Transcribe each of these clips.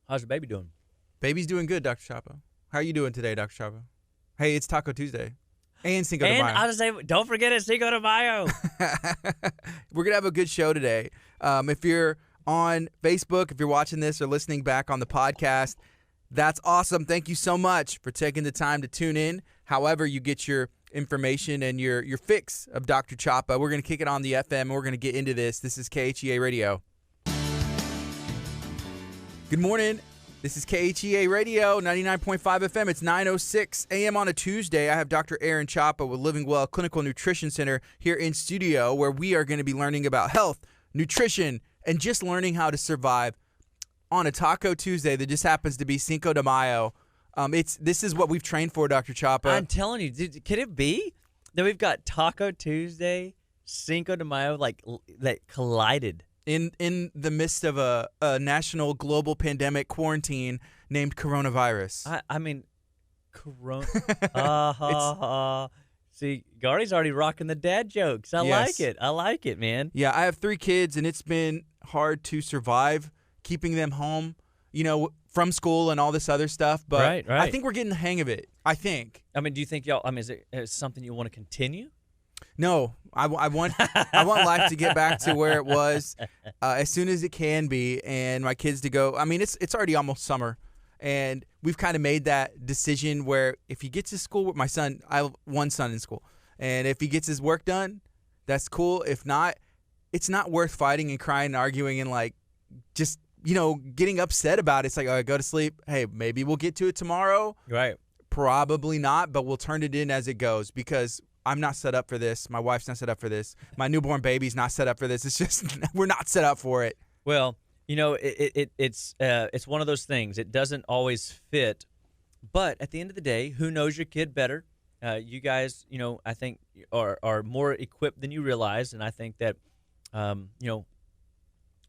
How's the baby doing? Baby's doing good, Dr. Chapa. How are you doing today, Dr. Chapa? Hey, it's Taco Tuesday. And Cinco de And Mayo. I'll just say, don't forget it's Cinco de Mayo. We're going to have a good show today. If you're on Facebook, if you're watching this or listening back on the podcast, that's awesome. Thank you so much for taking the time to tune in. However you get your information and your fix of Dr. Chapa, we're going to kick it on the FM and we're going to get into this. This is KHEA Radio. Good morning. This is KHEA Radio, 99.5 FM. It's 9:06 a.m. on a Tuesday. I have Dr. Aaron Chapa with Living Well Clinical Nutrition Center here in studio, where we are going to be learning about health, nutrition, and just learning how to survive on a Taco Tuesday that just happens to be Cinco de Mayo. This is what we've trained for, Dr. Chapa. I'm telling you, could it be that we've got Taco Tuesday, Cinco de Mayo, that collided? In the midst of a national global pandemic quarantine named coronavirus. I mean, Corona. See, Gardy's already rocking the dad jokes. I like it. I like it, man. Yeah, I have 3 kids, and it's been hard to survive keeping them home, from school and all this other stuff. But right. I think we're getting the hang of it. I think. I mean, do you think y'all? I mean, is it something you want to continue? No, I want life to get back to where it was as soon as it can be, and my kids to go. I mean, it's already almost summer, and we've kind of made that decision where if he gets to school with my son, I have one son in school, and if he gets his work done, that's cool. If not, it's not worth fighting and crying and arguing and just getting upset about it. It's like, all right, go to sleep. Hey, maybe we'll get to it tomorrow. Right. Probably not, but we'll turn it in as it goes because I'm not set up for this. My wife's not set up for this. My newborn baby's not set up for this. It's just we're not set up for it. Well, it's one of those things. It doesn't always fit, but at the end of the day, who knows your kid better? You guys, I think are more equipped than you realize, and I think that, I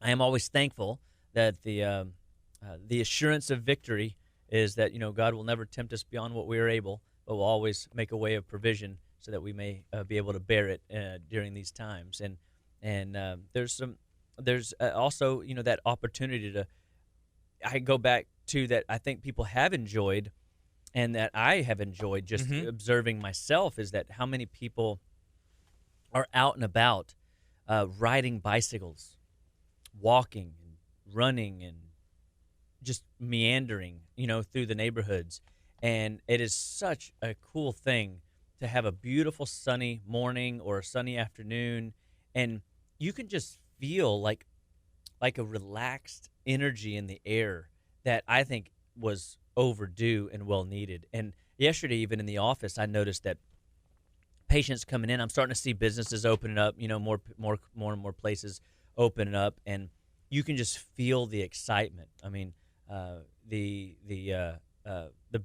am always thankful that the assurance of victory is that God will never tempt us beyond what we are able, but will always make a way of provision so that we may be able to bear it during these times. And there's also that opportunity to. I go back to that. I think people have enjoyed, and that I have enjoyed just observing myself is that how many people are out and about, riding bicycles, walking, and running, and just meandering, through the neighborhoods, and it is such a cool thing to have a beautiful sunny morning or a sunny afternoon, and you can just feel like a relaxed energy in the air that I think was overdue and well needed. And yesterday, even in the office, I noticed that patients coming in, I'm starting to see businesses opening up, more and more places opening up, and you can just feel the excitement. I mean, the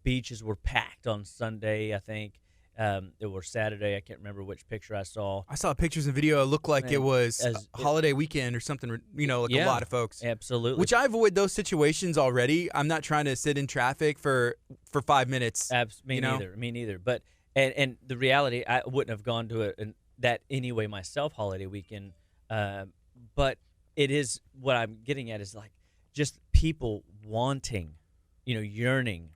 beaches were packed on Sunday, I think. It was Saturday. I can't remember which picture I saw. I saw pictures and video. It looked like it was a holiday weekend or something, a lot of folks. Absolutely. Which I avoid those situations already. I'm not trying to sit in traffic for 5 minutes. Me neither. But and the reality, I wouldn't have gone to that anyway myself, holiday weekend. But it is, what I'm getting at is just people wanting, yearning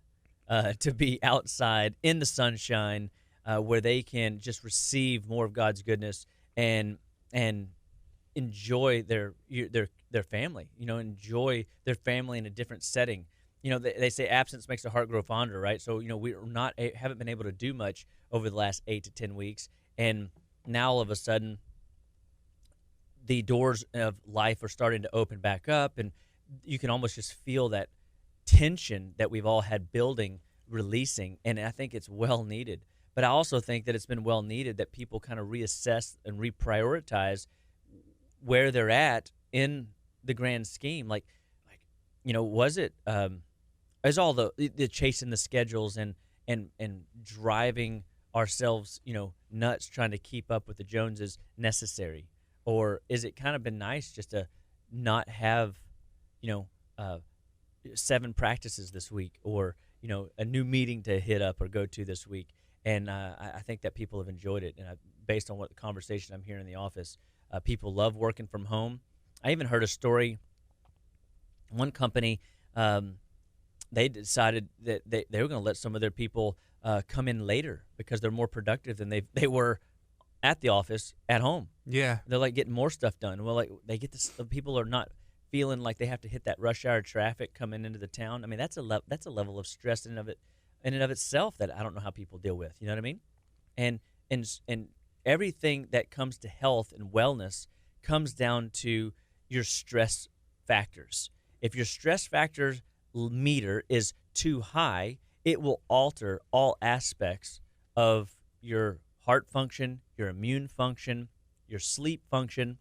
to be outside in the sunshine, where they can just receive more of God's goodness and enjoy their family, enjoy their family in a different setting. They say absence makes the heart grow fonder, right? So, we haven't been able to do much over the last 8 to 10 weeks. And now all of a sudden the doors of life are starting to open back up, and you can almost just feel that tension that we've all had building, releasing. And I think it's well needed. But I also think that it's been well needed that people kind of reassess and reprioritize where they're at in the grand scheme. Was it is all the chasing the schedules and driving ourselves, nuts trying to keep up with the Joneses necessary? Or is it kind of been nice just to not have, 7 practices this week, or, a new meeting to hit up or go to this week? And I think that people have enjoyed it. And based on what the conversation I'm hearing in the office, people love working from home. I even heard a story. One company they decided that they were going to let some of their people come in later because they're more productive than they were at the office at home. Yeah. They're like getting more stuff done. Well, like they get this, people are not feeling like they have to hit that rush hour traffic coming into the town. I mean, that's a level of stress in and of itself that I don't know how people deal with. You know what I mean? And everything that comes to health and wellness comes down to your stress factors. If your stress factor meter is too high, it will alter all aspects of your heart function, your immune function, your sleep function.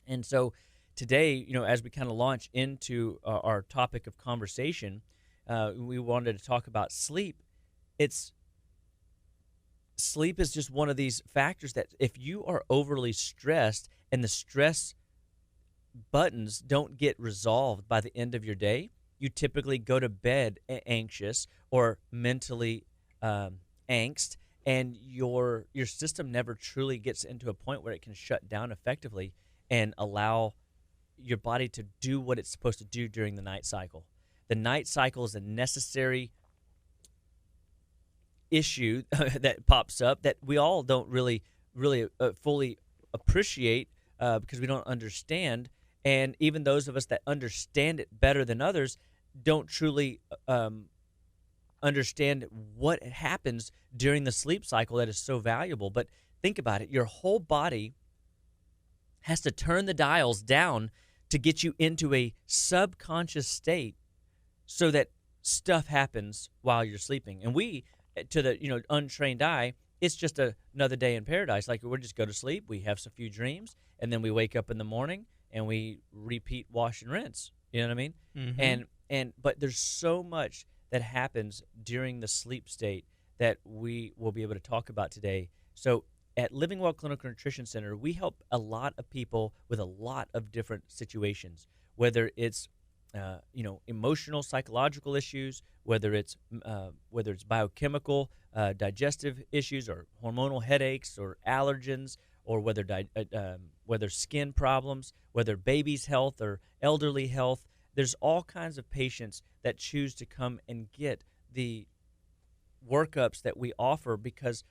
And so today, as we kind of launch into our topic of conversation, we wanted to talk about sleep. Sleep is just one of these factors that if you are overly stressed and the stress buttons don't get resolved by the end of your day, you typically go to bed anxious or mentally angst, and your system never truly gets into a point where it can shut down effectively and allow your body to do what it's supposed to do during the night cycle. The night cycle is a necessary issue that pops up that we all don't really fully appreciate because we don't understand. And even those of us that understand it better than others don't truly understand what happens during the sleep cycle that is so valuable. But think about it. Your whole body has to turn the dials down to get you into a subconscious state so that stuff happens while you're sleeping. And we, to the untrained eye, it's just another day in paradise. Like, we just go to sleep, we have some few dreams, and then we wake up in the morning and we repeat, wash, and rinse. You know what I mean? Mm-hmm. But there's so much that happens during the sleep state that we will be able to talk about today. So at Living Well Clinical Nutrition Center, we help a lot of people with a lot of different situations, whether it's emotional, psychological issues, whether it's biochemical, digestive issues, or hormonal headaches, or allergens, or whether skin problems, whether baby's health or elderly health. There's all kinds of patients that choose to come and get the workups that we offer because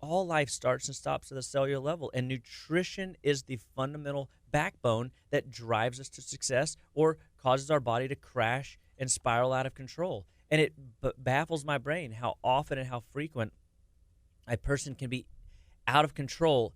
all life starts and stops at the cellular level, and nutrition is the fundamental backbone that drives us to success or causes our body to crash and spiral out of control. And it baffles my brain how often and how frequent a person can be out of control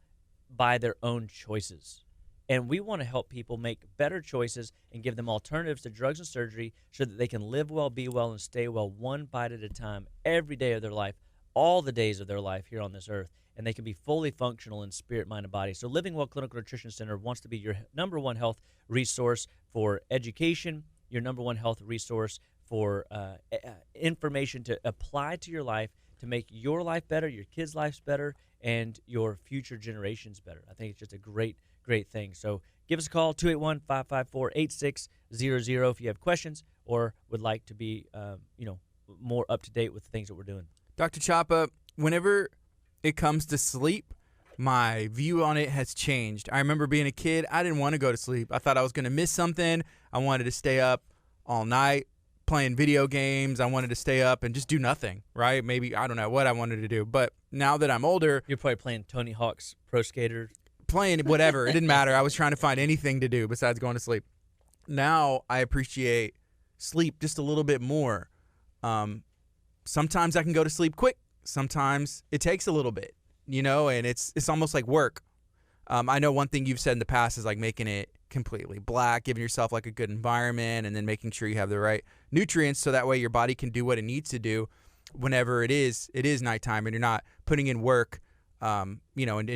by their own choices. And we want to help people make better choices and give them alternatives to drugs and surgery so that they can live well, be well, and stay well one bite at a time every day of their life, all the days of their life here on this earth, and they can be fully functional in spirit, mind, and body. So Living Well Clinical Nutrition Center wants to be your number one health resource for education, your number one health resource for information to apply to your life to make your life better, your kids' lives better, and your future generations better. I think it's just a great thing. So give us a call, 281-554-8600 if you have questions or would like to be more up to date with the things that we're doing. Dr. Chapa, whenever it comes to sleep, my view on it has changed. I remember being a kid, I didn't want to go to sleep. I thought I was going to miss something. I wanted to stay up all night playing video games. I wanted to stay up and just do nothing, right? Maybe, I don't know what I wanted to do. But now that I'm older, you're probably playing Tony Hawk's Pro Skater. Playing whatever. It didn't matter. I was trying to find anything to do besides going to sleep. Now I appreciate sleep just a little bit more. Sometimes I can go to sleep quick. Sometimes it takes a little bit, and it's almost like work. I know one thing you've said in the past is like making it completely black, giving yourself like a good environment, and then making sure you have the right nutrients so that way your body can do what it needs to do whenever it is nighttime and you're not putting in work, in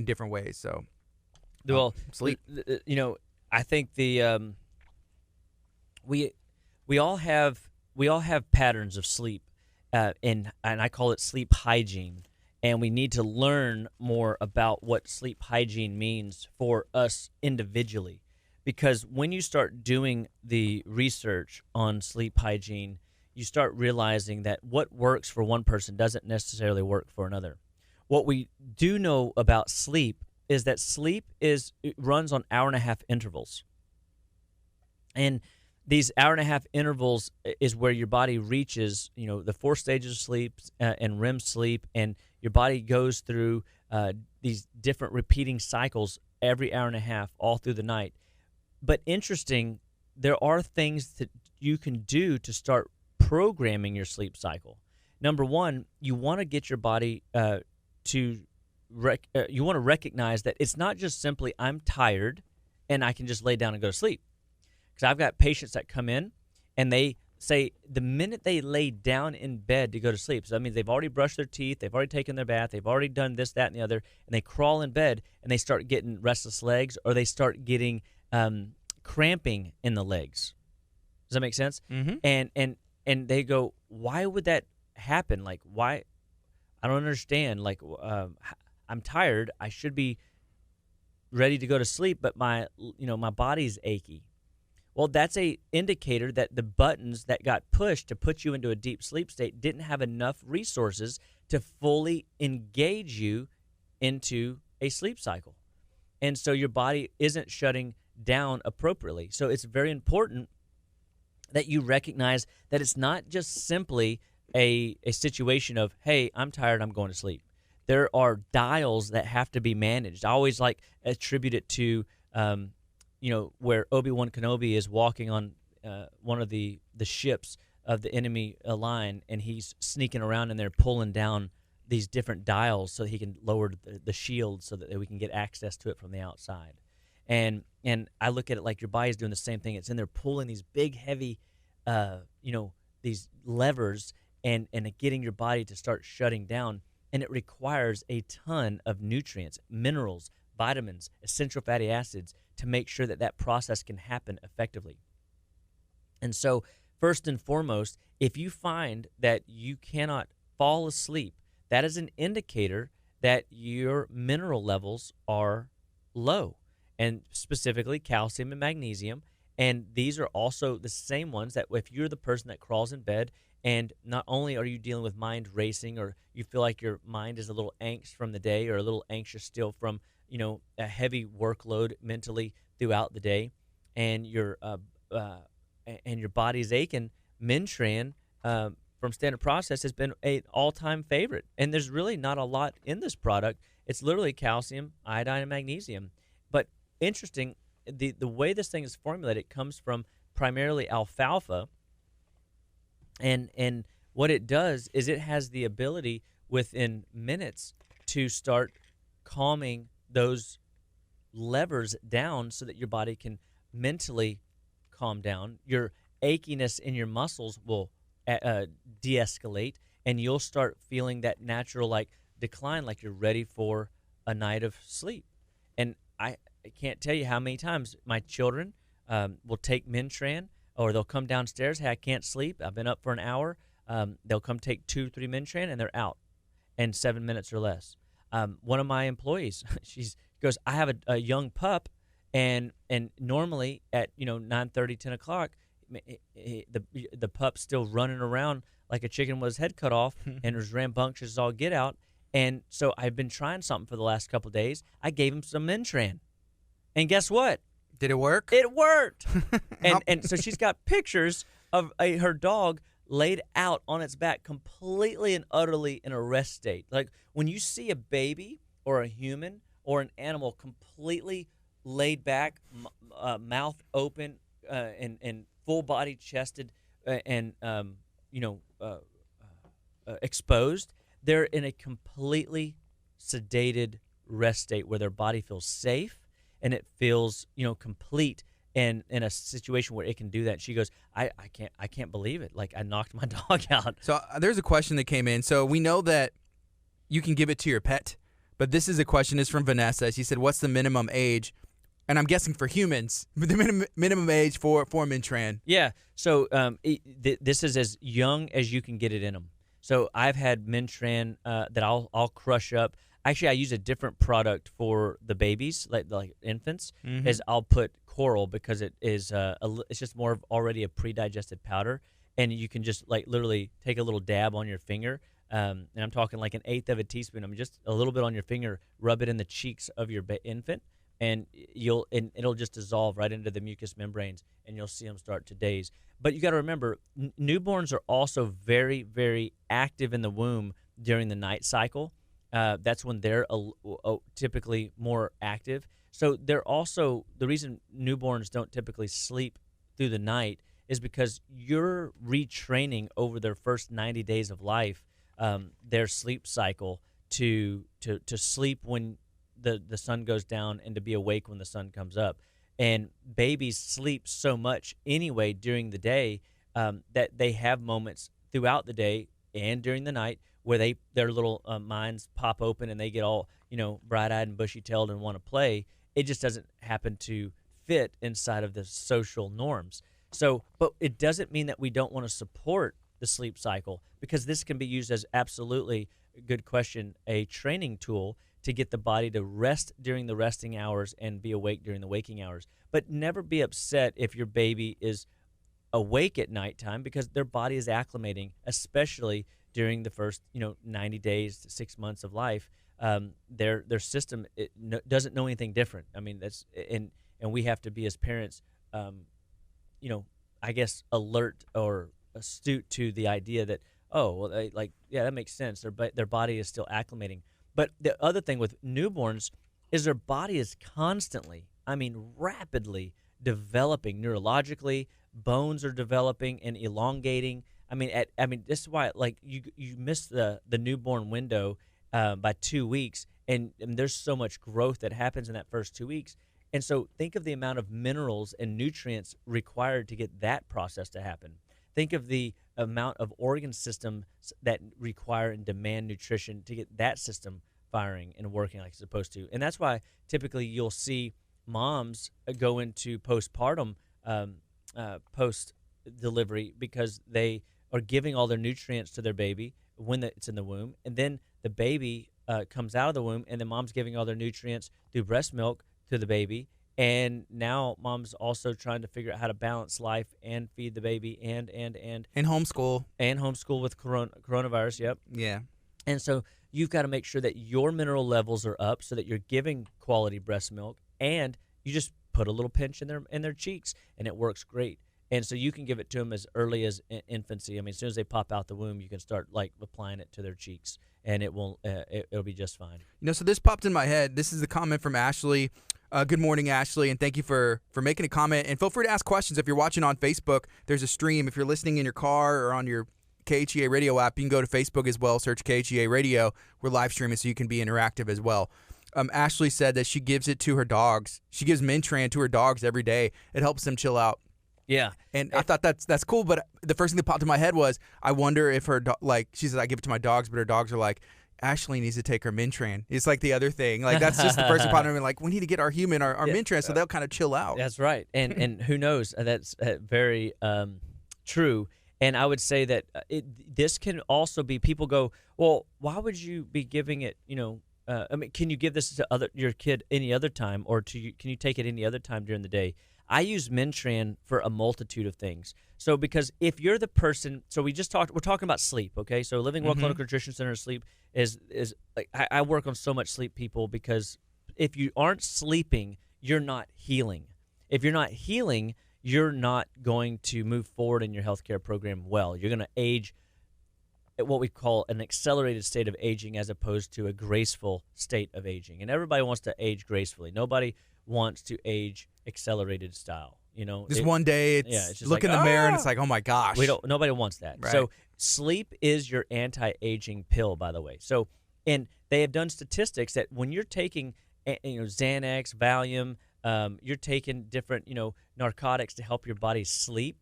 different ways. So, well, sleep. I think the we all have patterns of sleep, and I call it sleep hygiene. And we need to learn more about what sleep hygiene means for us individually. Because when you start doing the research on sleep hygiene, you start realizing that what works for one person doesn't necessarily work for another. What we do know about sleep is that it runs on hour-and-a-half intervals. And these hour-and-a-half intervals is where your body reaches, the 4 stages of sleep and REM sleep, and your body goes through these different repeating cycles every hour and a half all through the night. But interesting, there are things that you can do to start programming your sleep cycle. Number one, you want to get your body you want to recognize that it's not just simply I'm tired and I can just lay down and go to sleep. Because I've got patients that come in and they say the minute they lay down in bed to go to sleep, so that means they've already brushed their teeth, they've already taken their bath, they've already done this, that, and the other, and they crawl in bed and they start getting restless legs, or they start getting cramping in the legs. Does that make sense? Mm-hmm. And they go, why would that happen? Like, why? I don't understand. Like, I'm tired. I should be ready to go to sleep, but my body's achy. Well, that's a indicator that the buttons that got pushed to put you into a deep sleep state didn't have enough resources to fully engage you into a sleep cycle. And so your body isn't shutting down appropriately. So it's very important that you recognize that it's not just simply a situation of, hey, I'm tired, I'm going to sleep. There are dials that have to be managed. I always attribute it to where Obi-Wan Kenobi is walking on one of the ships of the enemy line, and he's sneaking around in there pulling down these different dials so that he can lower the shield so that we can get access to it from the outside. And I look at it like your body's doing the same thing. It's in there pulling these big, heavy, these levers and getting your body to start shutting down. And it requires a ton of nutrients, minerals, vitamins, essential fatty acids to make sure that process can happen effectively. And so, first and foremost, if you find that you cannot fall asleep, that is an indicator that your mineral levels are low, and specifically calcium and magnesium. And these are also the same ones that if you're the person that crawls in bed and not only are you dealing with mind racing, or you feel like your mind is a little angst from the day, or a little anxious still from a heavy workload mentally throughout the day, and your body's aching, Mintran from Standard Process has been an all-time favorite. And there's really not a lot in this product. It's literally calcium, iodine, and magnesium. But interesting, the way this thing is formulated, it comes from primarily alfalfa, and what it does is it has the ability within minutes to start calming those levers down so that your body can mentally calm down. Your achiness in your muscles will de-escalate, and you'll start feeling that natural decline, like you're ready for a night of sleep. And I can't tell you how many times my children will take Mintran, or they'll come downstairs, hey, I can't sleep, I've been up for an hour. They'll come take 2-3 Mintran, and they're out in 7 minutes or less. One of my employees, she goes, I have a young pup, and normally at 9:30, 10 o'clock, the pup's still running around like a chicken with his head cut off, and was rambunctious as all get out. And so I've been trying something for the last couple of days. I gave him some Mintran, and guess what? Did it work? It worked. and so she's got pictures of her dog laid out on its back, completely and utterly in a rest state. Like when you see a baby or a human or an animal completely laid back, mouth open, and full body chested, and exposed, they're in a completely sedated rest state where their body feels safe and it feels complete, and in a situation where it can do that. She goes, I can't believe it. Like I knocked my dog out. So there's a question that came in. So we know that you can give it to your pet, but this is a question. It's from Vanessa. She said, what's the minimum age? And I'm guessing for humans, the minimum age for Mintran. Yeah. So this is as young as you can get it in them. So I've had Mintran that I'll crush up. Actually, I use a different product for the babies, like infants. Mm-hmm. Is I'll put coral because it is it's just more of already a pre-digested powder, and you can just literally take a little dab on your finger, and I'm talking like 1/8 of a teaspoon. I mean, just a little bit on your finger, rub it in the cheeks of your infant. and it'll just dissolve right into the mucous membranes, and you'll see them start to daze. But you got to remember, newborns are also very, very active in the womb during the night cycle. That's when they're typically more active. So they're also, the reason newborns don't typically sleep through the night is because you're retraining over their first 90 days of life, their sleep cycle to sleep when the sun goes down and to be awake when the sun comes up. And babies sleep so much anyway during the day, that they have moments throughout the day and during the night where their little minds pop open and they get all, bright-eyed and bushy-tailed and want to play. It just doesn't happen to fit inside of the social norms. So, but it doesn't mean that we don't want to support the sleep cycle, because this can be used as, absolutely, good question, a training tool to get the body to rest during the resting hours and be awake during the waking hours. But never be upset if your baby is awake at nighttime, because their body is acclimating, especially during the first 90 days to 6 months of life. Their system doesn't know anything different. I mean, that's and we have to be, as parents, I guess, alert or astute to the idea that, oh, well, that makes sense. Their body is still acclimating. But the other thing with newborns is their body is constantly, rapidly developing neurologically. Bones are developing and elongating. This is why, you miss the newborn window by 2 weeks, and there's so much growth that happens in that first 2 weeks. And so think of the amount of minerals and nutrients required to get that process to happen. Think of the amount of organ systems that require and demand nutrition to get that system firing and working like it's supposed to. And that's why typically you'll see moms go into postpartum, post-delivery, because they are giving all their nutrients to their baby when it's in the womb. And then the baby comes out of the womb, and the mom's giving all their nutrients through breast milk to the baby. And now mom's also trying to figure out how to balance life and feed the baby and homeschool with coronavirus. Yep. Yeah. And so you've got to make sure that your mineral levels are up so that you're giving quality breast milk, and you just put a little pinch in their cheeks, and it works great. And so you can give it to them as early as infancy. As soon as they pop out the womb, you can start applying it to their cheeks, and it'll be just fine. So this popped in my head. This is a comment from Ashley. Good morning, Ashley, and thank you for making a comment. And feel free to ask questions. If you're watching on Facebook, there's a stream. If you're listening in your car or on your KHEA radio app, you can go to Facebook as well, search KHEA radio. We're live streaming, so you can be interactive as well. Ashley said that she gives it to her dogs. She gives Mintran to her dogs every day. It helps them chill out. Yeah. And I thought that's cool, but the first thing that popped in my head was, I wonder if her she says, I give it to my dogs, but her dogs are like, Ashley needs to take her Mintran. It's like the other thing. That's just the first thing popped in my head, we need to get our Mintran so they'll kind of chill out. That's right. And who knows? That's very true. And I would say that this can also be, people go, well, why would you be giving it, can you give this to your kid any other time, or can you take it any other time during the day? I use Mintran for a multitude of things. So because if you're the person, so we're talking about sleep, okay? So Living Well Clinical Nutrition Center Sleep is I work on so much sleep, people, because if you aren't sleeping, you're not healing. If you're not healing, you're not going to move forward in your healthcare program well. You're going to age at what we call an accelerated state of aging, as opposed to a graceful state of aging. And everybody wants to age gracefully. Nobody wants to age accelerated style. Just one day, it's just look in the mirror and it's like, oh my gosh. Nobody wants that. Right. So sleep is your anti-aging pill, by the way. So, and they have done statistics that when you're taking, Xanax, Valium, you're taking different, narcotics to help your body sleep,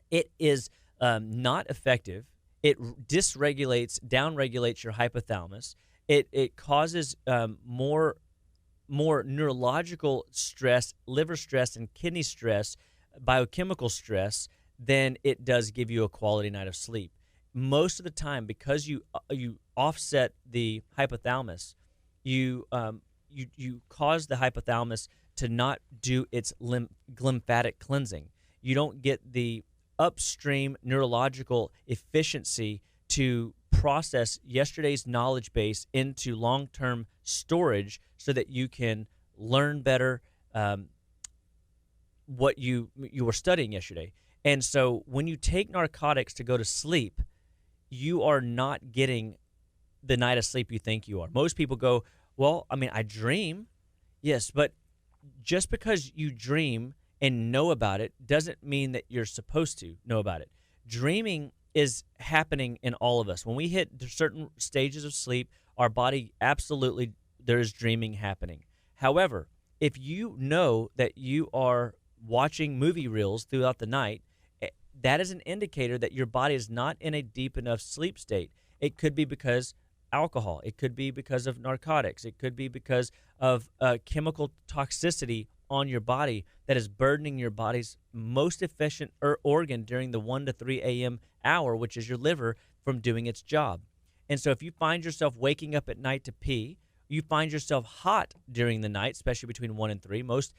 it is not effective. It downregulates your hypothalamus. It causes more neurological stress, liver stress, and kidney stress, biochemical stress, than it does give you a quality night of sleep. Most of the time, because you offset the hypothalamus, you cause the hypothalamus to not do its lymphatic cleansing. You don't get the upstream neurological efficiency to process yesterday's knowledge base into long-term storage so that you can learn better what you were studying yesterday. And so when you take narcotics to go to sleep, you are not getting the night of sleep you think you are. Most people go, well, I mean, I dream. Yes, but just because you dream and know about it doesn't mean that you're supposed to know about it. Dreaming is happening in all of us. When we hit certain stages of sleep, our body absolutely, there is dreaming happening. However, if you know that you are watching movie reels throughout the night, that is an indicator that your body is not in a deep enough sleep state. It could be because alcohol. It could be because of narcotics. It could be because of chemical toxicity on your body that is burdening your body's most efficient organ during the 1 to 3 a.m. hour, which is your liver, from doing its job. And so if you find yourself waking up at night to pee, you find yourself hot during the night, especially between 1 and 3. Most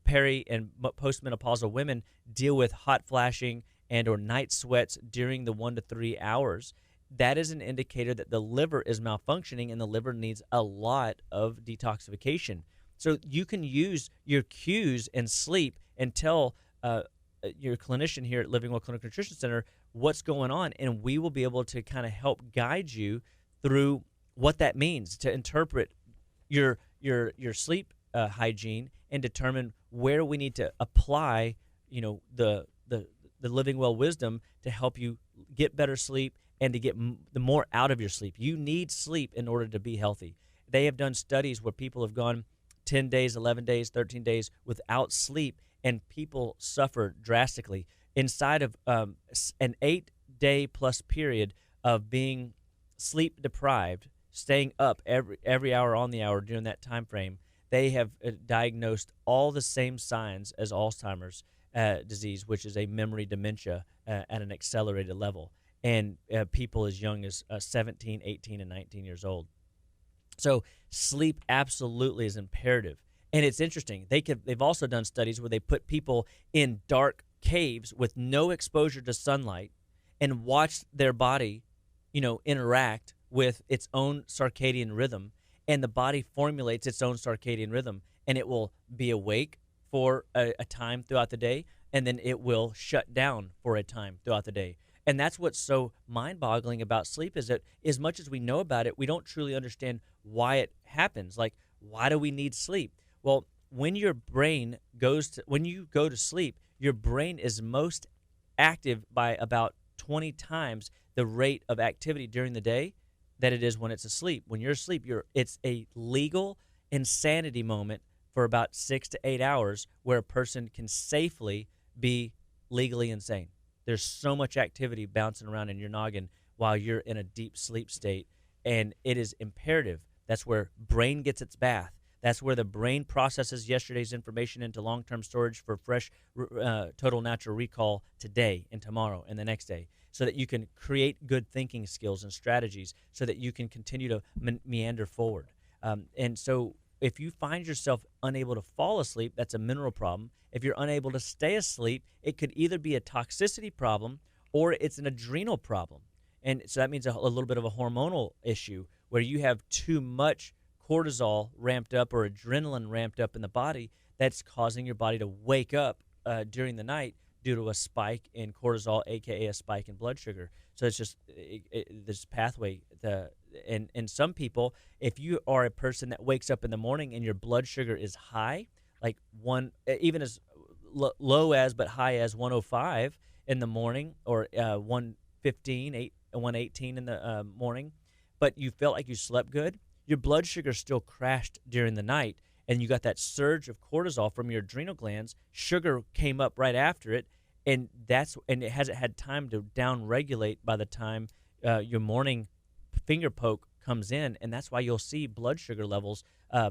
peri and postmenopausal women deal with hot flashing and or night sweats during the 1 to 3 hours. That is an indicator that the liver is malfunctioning and the liver needs a lot of detoxification. So you can use your cues and sleep and tell your clinician here at Living Well Clinical Nutrition Center what's going on, and we will be able to kind of help guide you through what that means to interpret your sleep hygiene and determine where we need to apply, the Living Well wisdom to help you get better sleep and to get the more out of your sleep. You need sleep in order to be healthy. They have done studies where people have gone 10 days, 11 days, 13 days without sleep, and people suffer drastically. Inside of an 8-day plus period of being sleep deprived, staying up every hour on the hour during that time frame, they have diagnosed all the same signs as Alzheimer's disease, which is a memory dementia at an accelerated level, and people as young as 17, 18, and 19 years old. So sleep absolutely is imperative. And it's interesting. They've also done studies where they put people in dark caves with no exposure to sunlight and watched their body, interact with its own circadian rhythm, and the body formulates its own circadian rhythm, and it will be awake for a time throughout the day, and then it will shut down for a time throughout the day. And that's what's so mind-boggling about sleep, is that as much as we know about it, we don't truly understand why it happens. Like, why do we need sleep? Well, when you go to sleep, your brain is most active by about 20 times the rate of activity during the day that it is when it's asleep. When you're asleep, it's a legal insanity moment for about 6 to 8 hours where a person can safely be legally insane. There's so much activity bouncing around in your noggin while you're in a deep sleep state, and it is imperative. That's where brain gets its bath. That's where the brain processes yesterday's information into long-term storage for fresh total natural recall today and tomorrow and the next day, so that you can create good thinking skills and strategies so that you can continue to meander forward. And so if you find yourself unable to fall asleep, that's a mineral problem. If you're unable to stay asleep, it could either be a toxicity problem or it's an adrenal problem. And so that means a little bit of a hormonal issue where you have too much cortisol ramped up or adrenaline ramped up in the body that's causing your body to wake up during the night due to a spike in cortisol, aka a spike in blood sugar. So it's just this pathway. And some people, if you are a person that wakes up in the morning and your blood sugar is high, like even as low as but high as 105 in the morning, or 115, 118 in the morning, but you felt like you slept good, your blood sugar still crashed during the night, and you got that surge of cortisol from your adrenal glands. Sugar came up right after it, and it hasn't had time to down-regulate by the time your morning finger poke comes in, and that's why you'll see blood sugar levels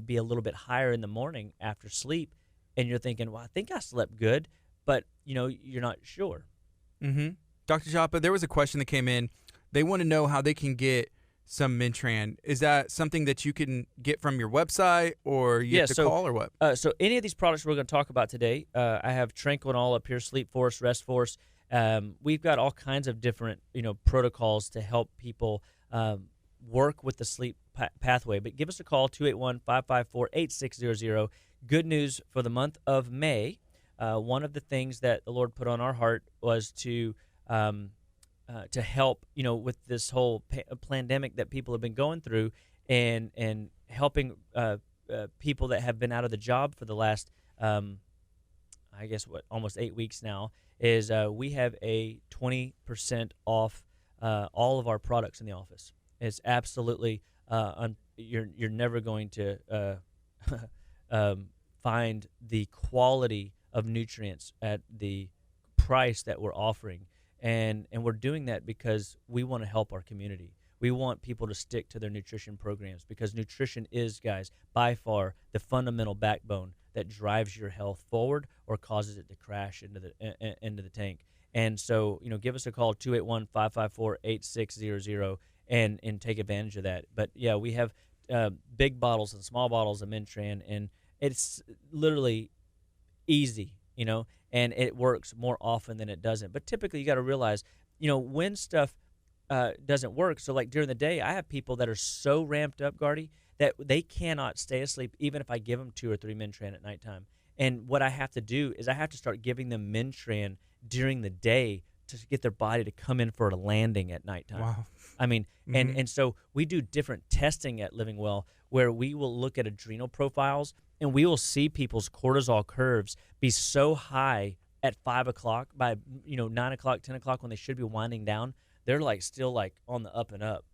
be a little bit higher in the morning after sleep, and you're thinking, well, I think I slept good, but you're not sure. Mm-hmm. Dr. Chapa, there was a question that came in. They want to know how they can get some Mintran. Is that something that you can get from your website, or you have to call, or what? So any of these products we're going to talk about today, I have Tranquil up here, Sleep Force, Rest Force. We've got all kinds of different protocols to help people work with the sleep pathway. But give us a call, 281-554-8600. Good news for the month of May. One of the things that the Lord put on our heart was to help, with this whole pandemic that people have been going through, and helping people that have been out of the job for the last, almost 8 weeks now, is we have a 20% off all of our products in the office. It's absolutely you're never going to find the quality of nutrients at the price that we're offering, and we're doing that because we want to help our community. We want people to stick to their nutrition programs, because nutrition is, guys, by far the fundamental backbone that drives your health forward or causes it to crash into the tank. And so, give us a call, 281-554-8600, and take advantage of that. But yeah, we have big bottles and small bottles of Mintran, and it's literally easy, and it works more often than it doesn't. But typically, you got to realize, when stuff doesn't work. So like during the day, I have people that are so ramped up, Gardy, that they cannot stay asleep even if I give them 2 or 3 Mintran at nighttime. And what I have to do is I have to start giving them Mintran during the day to get their body to come in for a landing at nighttime. Wow. I mean, and so we do different testing at Living Well, where we will look at adrenal profiles, and we will see people's cortisol curves be so high at 5 o'clock, by 9 o'clock, 10 o'clock, when they should be winding down. They're still on the up and up,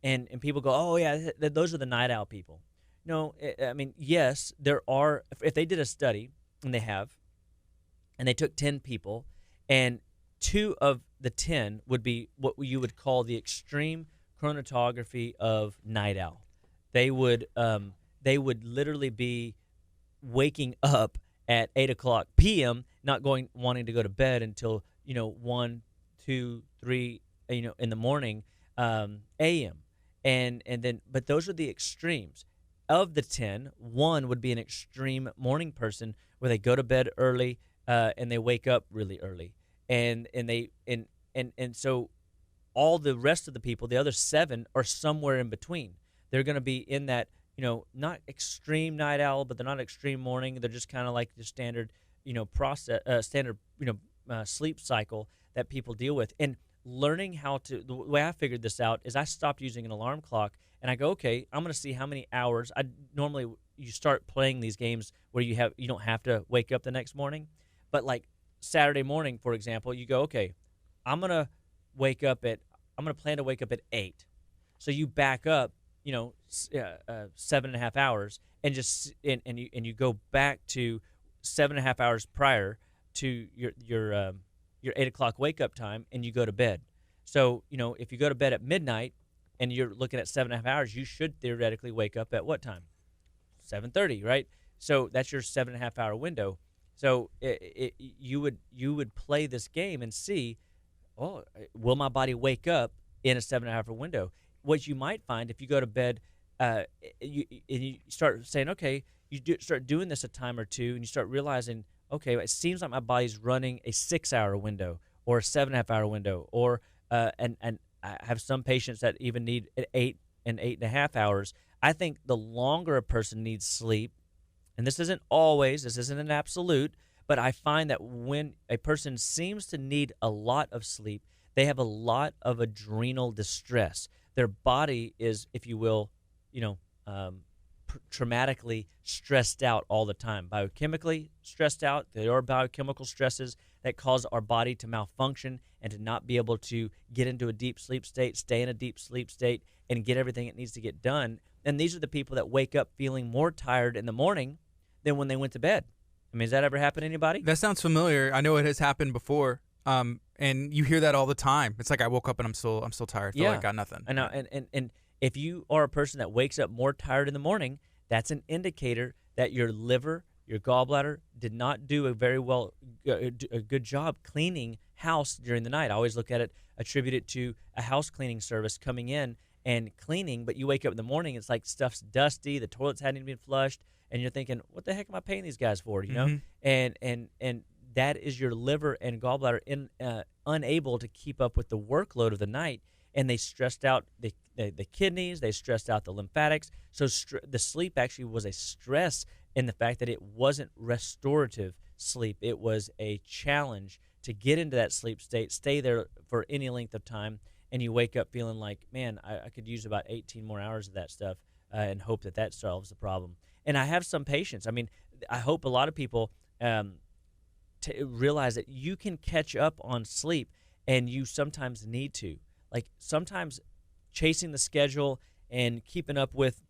and people go, oh yeah, those are the night owl people. No, I mean, yes, there are. If they did a study, and they have, and they took 10 people, and 2 of the 10 would be what you would call the extreme chromatography of night owl. They would literally be waking up at 8 o'clock p.m., not wanting to go to bed until 1, 2, 3 in the morning a.m. and then, but those are the extremes. Of the 10, 1 would be an extreme morning person, where they go to bed early and they wake up really early, and so all the rest of the people, the other 7, are somewhere in between. They're going to be in that, not extreme night owl, but they're not extreme morning. They're just kind of like the standard, sleep cycle that people deal with. And learning how to, the way I figured this out is I stopped using an alarm clock, and I go, okay, I'm going to see how many hours. You start playing these games where you don't have to wake up the next morning, but like Saturday morning, for example, you go, okay, I'm going to plan to wake up at 8. So you back up, 7.5 hours, and you go back to 7.5 hours prior to your 8 o'clock wake up time, and you go to bed. So, if you go to bed at midnight and you're looking at 7.5 hours, you should theoretically wake up at what time? 7:30, right? So that's your 7.5 hour window. So you would play this game and see, will my body wake up in a 7.5 hour window? What you might find if you go to bed, you start saying, okay, start doing this a time or two, and you start realizing, okay, it seems like my body's running a 6 hour window or a 7.5 hour window, or and I have some patients that even need 8 and 8.5 hours. I think the longer a person needs sleep, and this isn't an absolute, but I find that when a person seems to need a lot of sleep, they have a lot of adrenal distress. Their body is, if you will, traumatically stressed out all the time, biochemically stressed out. There are biochemical stresses that cause our body to malfunction and to not be able to get into a deep sleep state, stay in a deep sleep state, and get everything it needs to get done. And these are the people that wake up feeling more tired in the morning than when they went to bed. I mean, has that ever happened to anybody? That sounds familiar. I know it has happened before. And you hear that all the time. It's like I woke up and I'm still tired. I feel like I got nothing. And if you are a person that wakes up more tired in the morning, that's an indicator that your liver, your gallbladder did not do a good job cleaning house during the night. I always attribute it to a house cleaning service coming in and cleaning, but you wake up in the morning, it's like stuff's dusty, the toilets hadn't even been flushed, and you're thinking, what the heck am I paying these guys for, know? And that is your liver and gallbladder unable to keep up with the workload of the night. and they stressed out the kidneys, they stressed out the lymphatics. So the sleep actually was a stress in the fact that it wasn't restorative sleep. It was a challenge to get into that sleep state, stay there for any length of time, and you wake up feeling like, man, I could use about 18 more hours of that stuff and hope that solves the problem. And I have some patients. I mean, I hope a lot of people to realize that you can catch up on sleep, and you sometimes need to. Like sometimes chasing the schedule and keeping up with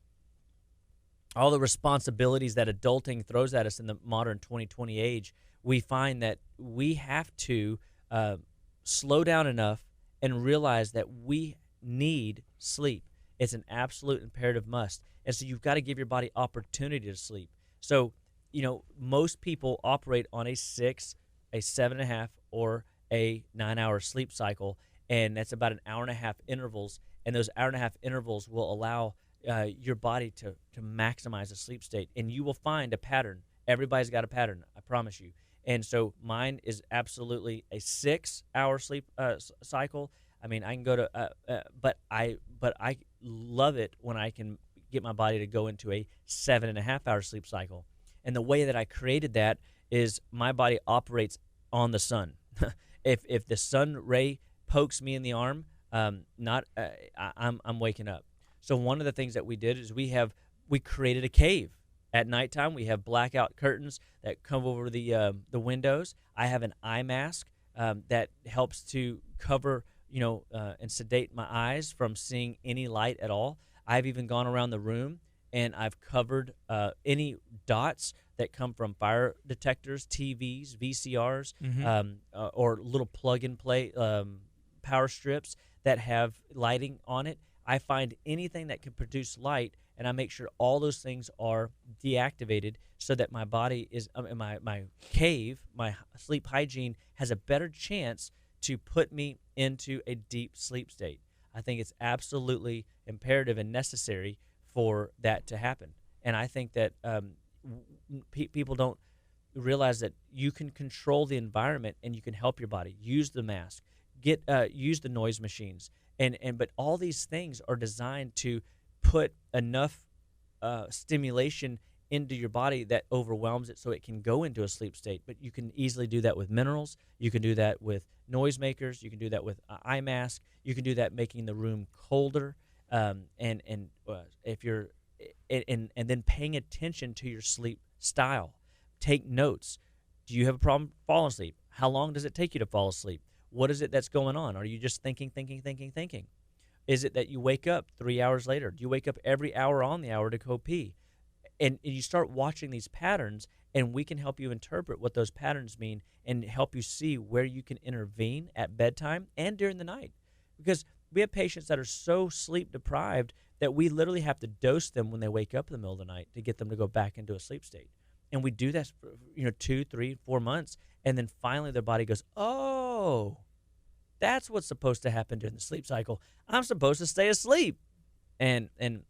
all the responsibilities that adulting throws at us in the modern 2020 age, we find that we have to slow down enough and realize that we need sleep. It's an absolute imperative must. And so you've got to give your body opportunity to sleep. So, most people operate on a 6, a 7.5, or a 9-hour sleep cycle, and that's about an hour and a half intervals. And those hour and a half intervals will allow your body to maximize a sleep state. And you will find a pattern. Everybody's got a pattern, I promise you. And so mine is absolutely a 6-hour sleep cycle. I mean, I can go to, but I love it when I can get my body to go into a 7.5-hour sleep cycle. And the way that I created that is my body operates on the sun. If the sun ray pokes me in the arm, I'm waking up. So one of the things that we did is we created a cave. At nighttime, we have blackout curtains that come over the windows. I have an eye mask that helps to cover, and sedate my eyes from seeing any light at all. I've even gone around the room and I've covered any dots that come from fire detectors, TVs, VCRs, or little plug-and-play power strips that have lighting on it. I find anything that can produce light, and I make sure all those things are deactivated so that my body is, my cave, my sleep hygiene has a better chance to put me into a deep sleep state. I think it's absolutely imperative and necessary for that to happen. And I think that people don't realize that you can control the environment and you can help your body. Use the mask, use the noise machines, but all these things are designed to put enough stimulation into your body that overwhelms it so it can go into a sleep state. But you can easily do that with minerals. You can do that with noisemakers. You can do that with eye mask. You can do that making the room colder. If you're and then paying attention to your sleep style. Take notes. Do you have a problem falling asleep? How long does it take you to fall asleep? What is it that's going on? Are you just thinking? Is it that you wake up 3 hours later? Do you wake up every hour on the hour to go pee? And you start watching these patterns, and we can help you interpret what those patterns mean and help you see where you can intervene at bedtime and during the night. Because we have patients that are so sleep deprived that we literally have to dose them when they wake up in the middle of the night to get them to go back into a sleep state. And we do that for 2, 3, 4 months, and then finally their body goes, oh, that's what's supposed to happen during the sleep cycle. I'm supposed to stay asleep. And then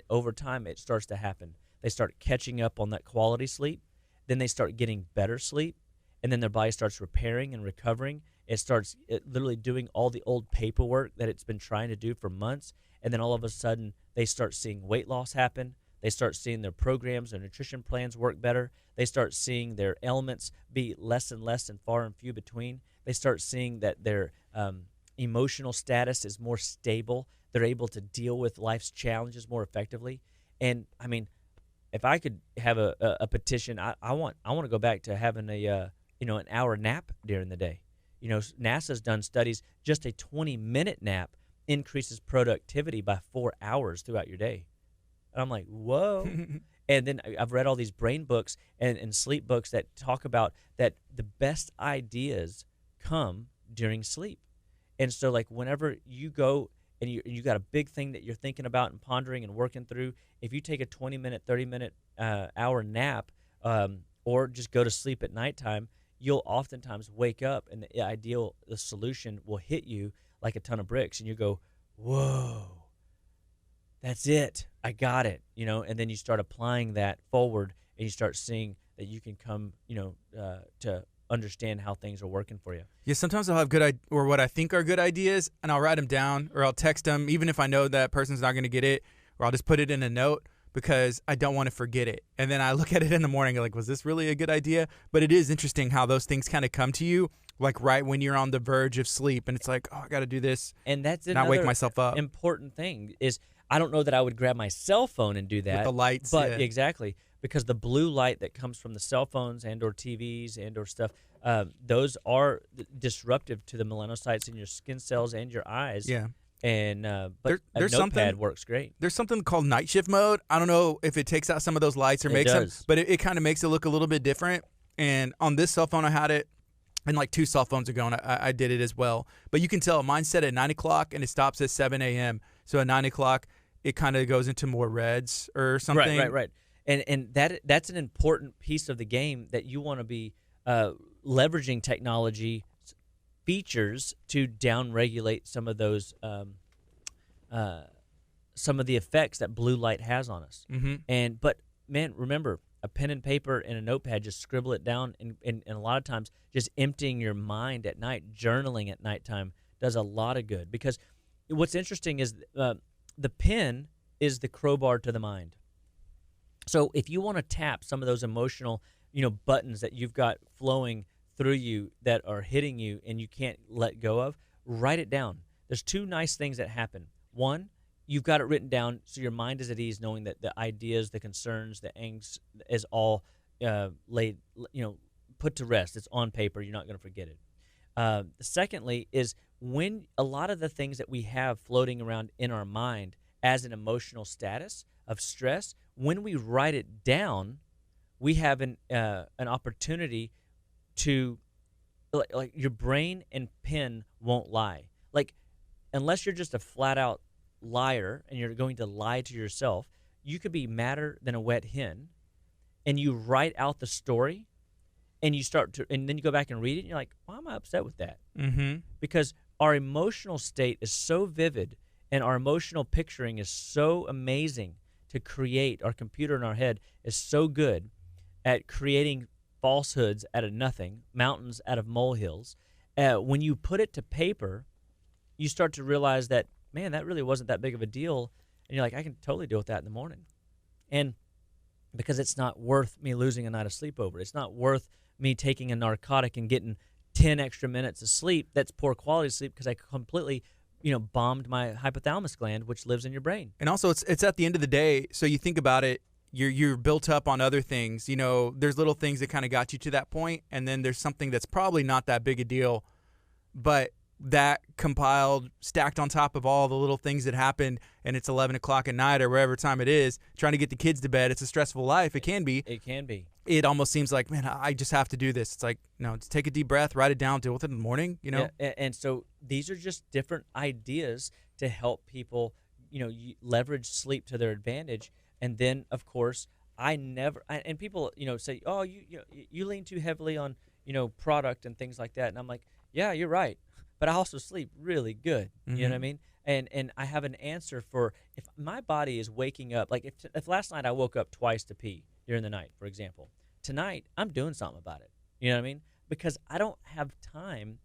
over time it starts to happen. They start catching up on that quality sleep. Then they start getting better sleep, and then their body starts repairing and recovering. It starts literally doing all the old paperwork that it's been trying to do for months, and then all of a sudden they start seeing weight loss happen. They start seeing their programs, their nutrition plans work better. They start seeing their ailments be less and less and far and few between. They start seeing that their emotional status is more stable. They're able to deal with life's challenges more effectively. And I mean, if I could have a petition, I want to go back to having an hour nap during the day. NASA's done studies. Just a 20-minute nap increases productivity by 4 hours throughout your day. And I'm like, whoa. And then I've read all these brain books and sleep books that talk about that the best ideas come during sleep. And so, like, whenever you go and you got a big thing that you're thinking about and pondering and working through, if you take a 20-minute, 30-minute, hour nap, or just go to sleep at nighttime, you'll oftentimes wake up and the solution will hit you like a ton of bricks, and you go, whoa, that's it. I got it, and then you start applying that forward, and you start seeing that you can come, to understand how things are working for you. Yeah, sometimes I'll have or what I think are good ideas, and I'll write them down, or I'll text them, even if I know that person's not going to get it, or I'll just put it in a note because I don't want to forget it. And then I look at it in the morning, like, was this really a good idea? But it is interesting how those things kind of come to you, like right when you're on the verge of sleep, and it's like, oh, I got to do this, and that's not wake myself up. Important thing is, I don't know that I would grab my cell phone and do that with the lights, but exactly. Because the blue light that comes from the cell phones and or TVs and or stuff, those are disruptive to the melanocytes in your skin cells and your eyes. Yeah. And but there's a notepad something works great. There's something called night shift mode. I don't know if it takes out some of those lights or makes them, but it kind of makes it look a little bit different. And on this cell phone, I had it, and like 2 cell phones ago, and I did it as well. But you can tell mine's set at 9 o'clock, and it stops at 7 a.m. So at 9 o'clock, it kind of goes into more reds or something. Right. And that's an important piece of the game that you want to be leveraging technology features to downregulate some of those some of the effects that blue light has on us. Mm-hmm. But man, remember, a pen and paper and a notepad, just scribble it down, and a lot of times just emptying your mind at night, journaling at nighttime does a lot of good. Because what's interesting is the pen is the crowbar to the mind. So if you want to tap some of those emotional, buttons that you've got flowing through you that are hitting you and you can't let go of, write it down. There's 2 nice things that happen. One, you've got it written down so your mind is at ease knowing that the ideas, the concerns, the angst is all laid, put to rest. It's on paper. You're not going to forget it. Secondly is when a lot of the things that we have floating around in our mind as an emotional status of stress, when we write it down, we have an opportunity to, like your brain and pen won't lie. Like, unless you're just a flat out liar and you're going to lie to yourself, you could be madder than a wet hen, and you write out the story, and and then you go back and read it, and you're like, why am I upset with that? Mm-hmm. Because our emotional state is so vivid, and our emotional picturing is so amazing to create. Our computer in our head is so good at creating falsehoods out of nothing, mountains out of molehills. When you put it to paper, you start to realize that, man, that really wasn't that big of a deal. And you're like, I can totally deal with that in the morning. And because it's not worth me losing a night of sleep over. It's not worth me taking a narcotic and getting 10 extra minutes of sleep. That's poor quality sleep because I completely bombed my hypothalamus gland, which lives in your brain. And also, it's at the end of the day, so you think about it, you're built up on other things. There's little things that kind of got you to that point, and then there's something that's probably not that big a deal, but that compiled, stacked on top of all the little things that happened, and it's 11 o'clock at night or wherever time it is, trying to get the kids to bed. It's a stressful life. It can be. It can be. It almost seems like, man, I just have to do this. It's like, no, just take a deep breath, write it down, deal with it in the morning, Yeah, and so these are just different ideas to help people, leverage sleep to their advantage. And then, of course, and people, say, oh, you lean too heavily on, product and things like that. And I'm like, yeah, you're right. But I also sleep really good. Mm-hmm. You know what I mean? And I have an answer for if my body is waking up. Like if last night I woke up twice to pee during the night, for example, tonight I'm doing something about it. You know what I mean? Because I don't have time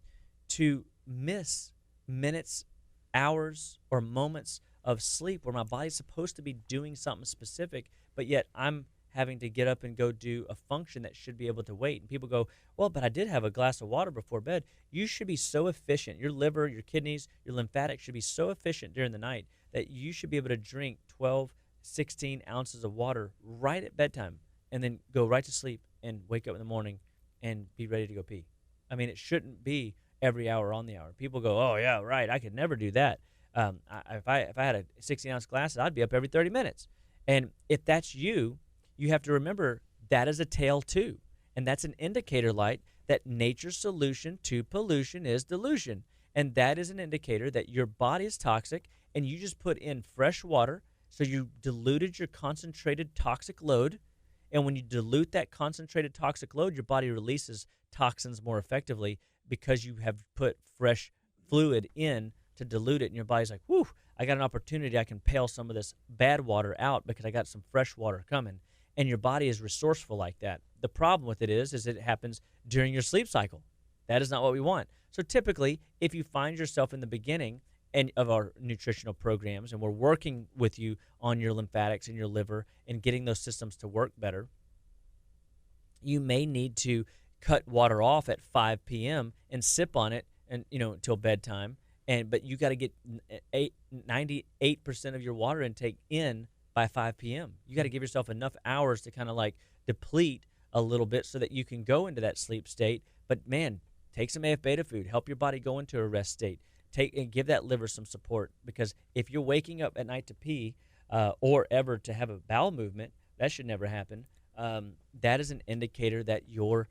to miss minutes, hours, or moments of sleep where my body's supposed to be doing something specific, but yet I'm having to get up and go do a function that should be able to wait. And people go, well, but I did have a glass of water before bed. You should be so efficient. Your liver, your kidneys, your lymphatics should be so efficient during the night that you should be able to drink 12, 16 ounces of water right at bedtime and then go right to sleep and wake up in the morning and be ready to go pee. I mean, it shouldn't be every hour on the hour. People go, oh, yeah, right, I could never do that. If I had a 16-ounce glass, I'd be up every 30 minutes. And if that's you, you have to remember that is a tale too. And that's an indicator light that nature's solution to pollution is dilution. And that is an indicator that your body is toxic and you just put in fresh water. So you diluted your concentrated toxic load. And when you dilute that concentrated toxic load, your body releases toxins more effectively because you have put fresh fluid in to dilute it. And your body's like, whew, I got an opportunity. I can pail some of this bad water out because I got some fresh water coming. and your body is resourceful like that. The problem with it is it happens during your sleep cycle. That is not what we want. So typically, if you find yourself in the beginning and of our nutritional programs, and we're working with you on your lymphatics and your liver and getting those systems to work better, you may need to cut water off at 5 p.m. and sip on it and until bedtime. But you got to get 98% of your water intake in by 5 p.m. You got to give yourself enough hours to kind of like deplete a little bit so that you can go into that sleep state. But man, take some AF beta food, help your body go into a rest state. Take and give that liver some support, because if you're waking up at night to pee or ever to have a bowel movement, that should never happen. That is an indicator that your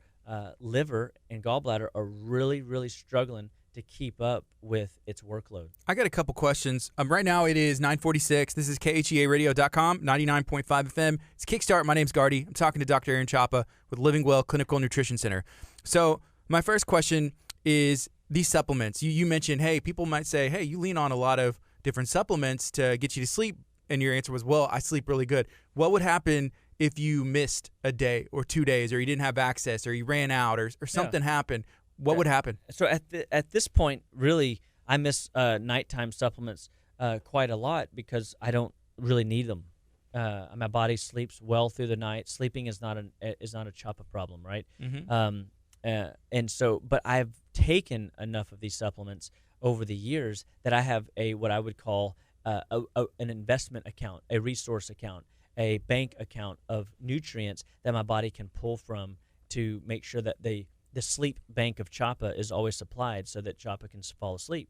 liver and gallbladder are really, really struggling to keep up with its workload. I got a couple questions. Right now it is 9:46. This is KHEARadio.com, 99.5 FM. It's Kickstart. My name's Gardy. I'm talking to Dr. Aaron Chapa with Living Well Clinical Nutrition Center. So my first question is these supplements. You mentioned, hey, people might say, hey, you lean on a lot of different supplements to get you to sleep. And your answer was, well, I sleep really good. What would happen if you missed a day or 2 days, or you didn't have access, or you ran out, or something happened? What would happen? So at this point, really, I miss nighttime supplements quite a lot because I don't really need them. My body sleeps well through the night. Sleeping is not a Chapa problem, right? Mm-hmm. And so, but I've taken enough of these supplements over the years that I have what I would call an investment account, a resource account, a bank account of nutrients that my body can pull from to make sure that the sleep bank of Chapa is always supplied so that Chapa can fall asleep.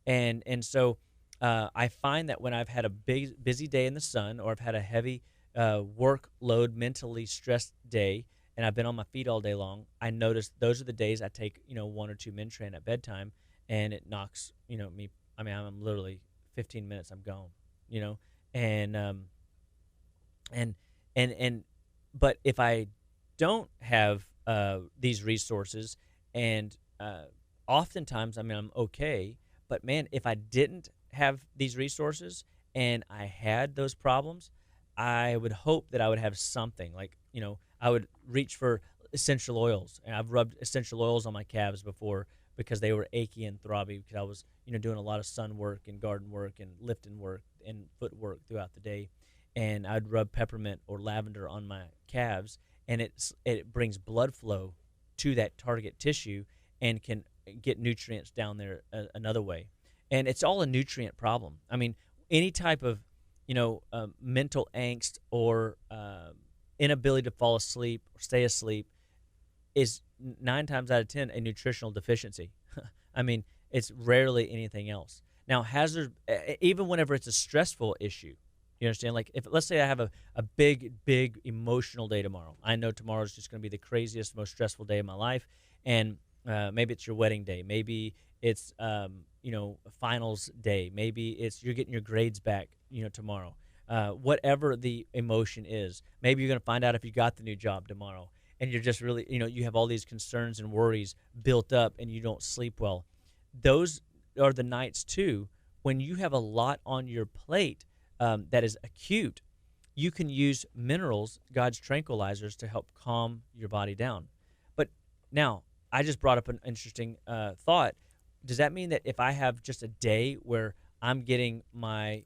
And so I find that when I've had a busy day in the sun, or I've had a heavy workload, mentally stressed day, and I've been on my feet all day long, I notice those are the days I take 1 or 2 Mintran at bedtime, and it knocks me. I mean, I'm literally 15 minutes, I'm gone. But if I don't have these resources, and oftentimes, I'm okay, but man, if I didn't have these resources and I had those problems, I would hope that I would have something like, I would reach for essential oils. And I've rubbed essential oils on my calves before because they were achy and throbby, because I was, doing a lot of sun work and garden work and lifting work and foot work throughout the day. And I'd rub peppermint or lavender on my calves, and it brings blood flow to that target tissue and can get nutrients down there another way. And it's all a nutrient problem. I mean, any type of, mental angst or inability to fall asleep or stay asleep is 9 times out of 10 a nutritional deficiency. I mean, it's rarely anything else. Now, even whenever it's a stressful issue, you understand? Like, if let's say I have a big emotional day tomorrow. I know tomorrow is just going to be the craziest, most stressful day of my life, and maybe it's your wedding day. Maybe it's finals day. Maybe it's you're getting your grades back, tomorrow. Whatever the emotion is, maybe you're going to find out if you got the new job tomorrow, and you're just really, you have all these concerns and worries built up, and you don't sleep well. Those are the nights too when you have a lot on your plate. That is acute. You can use minerals, God's tranquilizers, to help calm your body down. But now, I just brought up an interesting thought. Does that mean that if I have just a day where I'm getting my,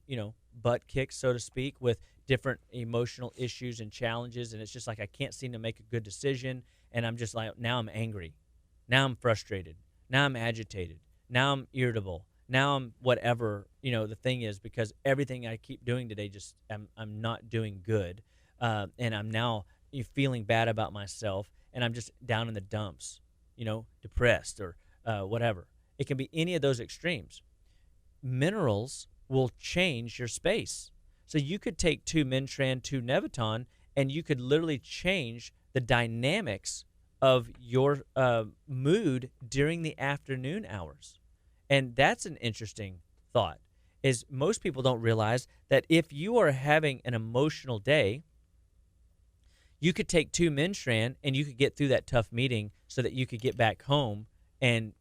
butt kicked, so to speak, with different emotional issues and challenges, and it's just like I can't seem to make a good decision, and I'm just like, now I'm angry, now I'm frustrated, now I'm agitated, now I'm irritable, now I'm whatever, the thing is, because everything I keep doing today, just I'm not doing good, and I'm now feeling bad about myself, and I'm just down in the dumps, depressed or whatever. It can be any of those extremes. Minerals will change your space. So you could take 2 Mintran, 2 Neviton, and you could literally change the dynamics of your mood during the afternoon hours. And that's an interesting thought, is most people don't realize that if you are having an emotional day, you could take 2 Mintran and you could get through that tough meeting so that you could get back home and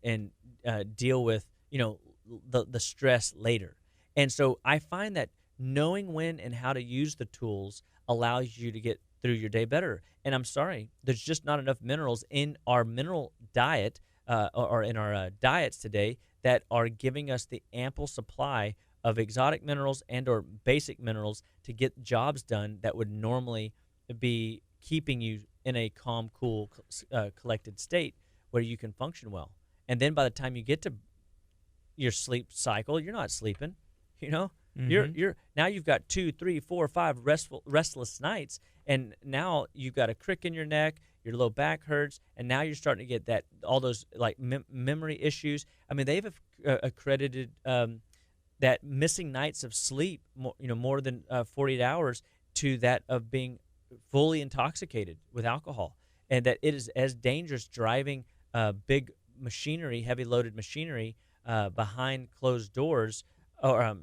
deal with, the stress later. And so I find that knowing when and how to use the tools allows you to get through your day better. And I'm sorry, there's just not enough minerals in our mineral diet or in our diets today that are giving us the ample supply of exotic minerals and or basic minerals to get jobs done that would normally be keeping you in a calm, cool, collected state where you can function well. And then by the time you get to your sleep cycle, you're not sleeping. You know, you're now you've got 2, 3, 4, 5 restless nights, and now you've got a crick in your neck, your low back hurts, and now you're starting to get all those like memory issues. I mean, they've accredited that missing nights of sleep, more than 48 hours, to that of being fully intoxicated with alcohol, and that it is as dangerous driving big machinery, heavy loaded machinery behind closed doors, or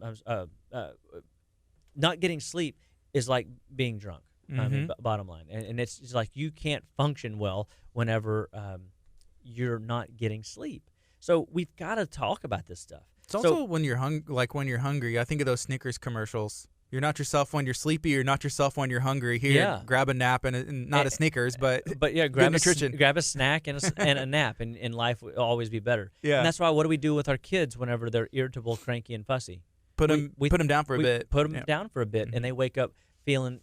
not getting sleep is like being drunk. I mean, bottom line, and it's just like you can't function well whenever you're not getting sleep. So we've got to talk about this stuff. It's also when you're when you're hungry. I think of those Snickers commercials. You're not yourself when you're sleepy. You're not yourself when you're hungry. Here, grab a nap and not a Snickers, but yeah, grab nutrition. Grab a snack and a nap, and life will always be better. Yeah, and that's why. What do we do with our kids whenever they're irritable, cranky, and fussy? Put them down for a bit. Put them down for a bit, and they wake up feeling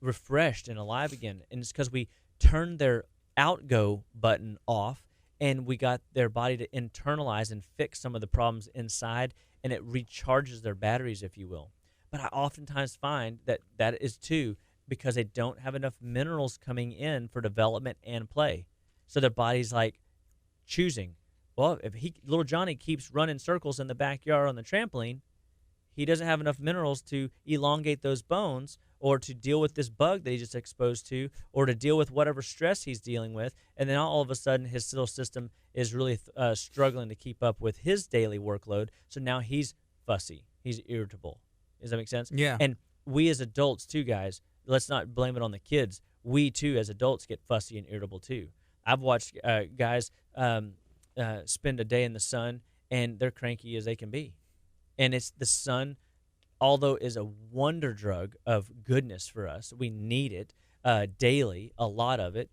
refreshed and alive again. And it's because we turned their outgo button off, and we got their body to internalize and fix some of the problems inside, and it recharges their batteries, if you will. But I oftentimes find that is too because they don't have enough minerals coming in for development and play. So their body's like choosing, well, if little Johnny keeps running circles in the backyard on the trampoline, he doesn't have enough minerals to elongate those bones or to deal with this bug that he's just exposed to or to deal with whatever stress he's dealing with. And then all of a sudden his little system is really struggling to keep up with his daily workload. So now he's fussy. He's irritable. Does that make sense? Yeah. And we as adults too, guys, let's not blame it on the kids. We too as adults get fussy and irritable too. I've watched guys spend a day in the sun and they're cranky as they can be. And it's the sun, although is a wonder drug of goodness for us. We need it daily, a lot of it.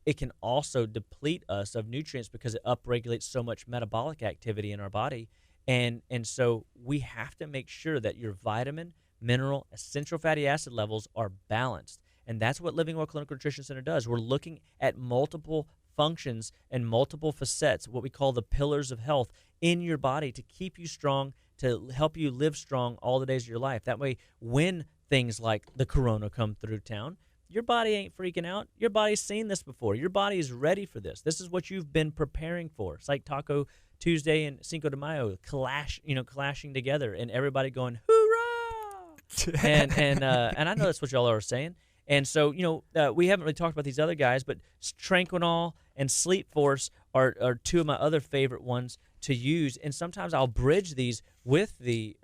It can also deplete us of nutrients because it upregulates so much metabolic activity in our body. And so we have to make sure that your vitamin, mineral, essential fatty acid levels are balanced. And that's what Living Well Clinical Nutrition Center does. We're looking at multiple functions and multiple facets, what we call the pillars of health in your body to keep you strong, to help you live strong all the days of your life. That way, when things like the corona come through town, your body ain't freaking out. Your body's seen this before. Your body is ready for this. This is what you've been preparing for. It's like Taco Tuesday and Cinco de Mayo clashing together and everybody going, hoorah! and I know that's what y'all are saying. And so, we haven't really talked about these other guys, but Tranquinol and Sleep Force are two of my other favorite ones to use. And sometimes I'll bridge these with the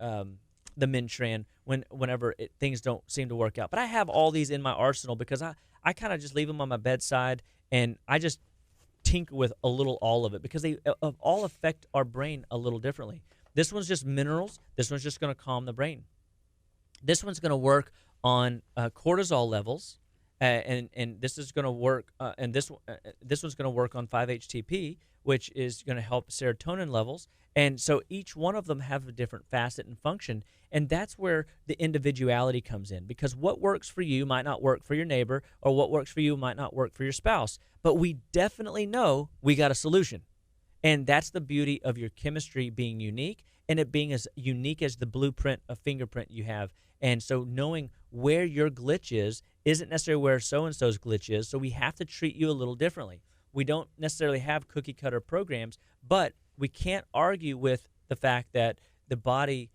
Mintran whenever things don't seem to work out. But I have all these in my arsenal because I kind of just leave them on my bedside and I just tinker with a little all of it because they all affect our brain a little differently. This one's just minerals. This one's just going to calm the brain. This one's going to work on cortisol levels, and this is going to work. And this one's going to work on 5-HTP, which is going to help serotonin levels. And so each one of them have a different facet and function, and that's where the individuality comes in. Because what works for you might not work for your neighbor, or what works for you might not work for your spouse. But we definitely know we got a solution, and that's the beauty of your chemistry being unique, and it being as unique as the blueprint, a fingerprint you have. And so knowing where your glitch is isn't necessarily where so-and-so's glitch is, so we have to treat you a little differently. We don't necessarily have cookie-cutter programs, but we can't argue with the fact that the body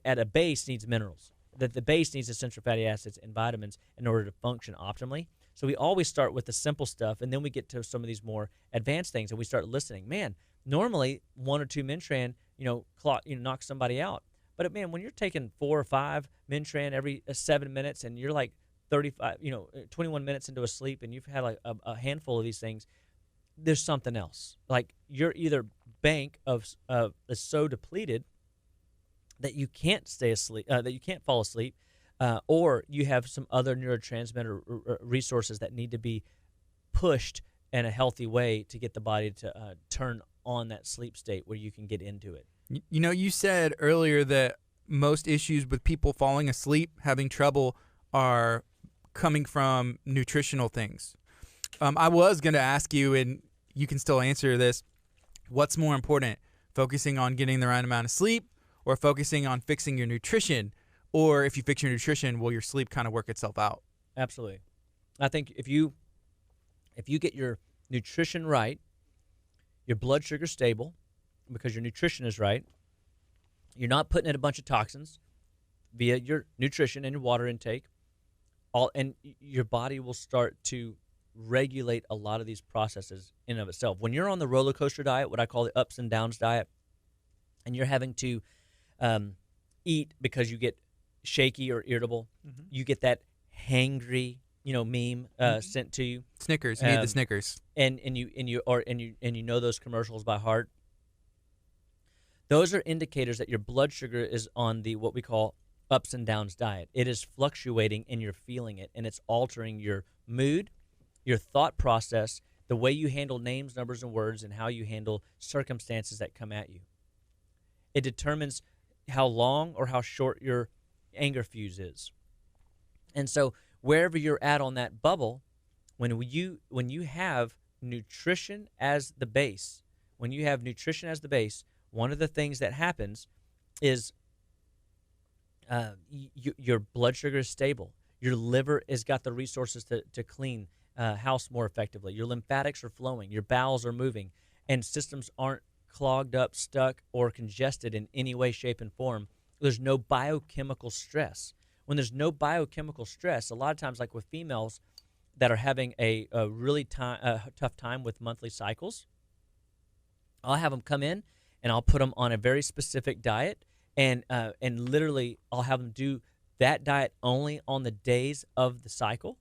at a base needs minerals, that the base needs essential fatty acids and vitamins in order to function optimally. So we always start with the simple stuff, and then we get to some of these more advanced things, and we start listening. Man, normally 1 or 2 Mintran, knock somebody out. But man, when you're taking 4 or 5 Mintran every 7 minutes, and you're like 21 minutes into a sleep, and you've had like a handful of these things, there's something else. Like your either bank is so depleted that you can't stay asleep, that you can't fall asleep, or you have some other neurotransmitter resources that need to be pushed in a healthy way to get the body to turn on that sleep state where you can get into it. You know, you said earlier that most issues with people falling asleep, having trouble, are coming from nutritional things. I was going to ask you, and you can still answer this, what's more important, focusing on getting the right amount of sleep or focusing on fixing your nutrition? Or if you fix your nutrition, will your sleep kind of work itself out? Absolutely. I think if you get your nutrition right, your blood sugar stable, because your nutrition is right, you're not putting in a bunch of toxins via your nutrition and your water intake, and your body will start to regulate a lot of these processes in and of itself. When you're on the roller coaster diet, what I call the ups and downs diet, and you're having to eat because you get shaky or irritable, you get that hangry, meme sent to you. Snickers, you need the Snickers, and you know those commercials by heart. Those are indicators that your blood sugar is on the what we call ups and downs diet. It is fluctuating and you're feeling it, and it's altering your mood, your thought process, the way you handle names, numbers, and words, and how you handle circumstances that come at you. It determines how long or how short your anger fuse is. And so wherever you're at on that bubble, when you have nutrition as the base, one of the things that happens is your blood sugar is stable. Your liver has got the resources to clean house more effectively. Your lymphatics are flowing. Your bowels are moving. And systems aren't clogged up, stuck, or congested in any way, shape, and form. There's no biochemical stress. When there's no biochemical stress, a lot of times, like with females that are having a really tough time with monthly cycles, I'll have them come in and I'll put them on a very specific diet, and literally I'll have them do that diet only on the days of the cycle,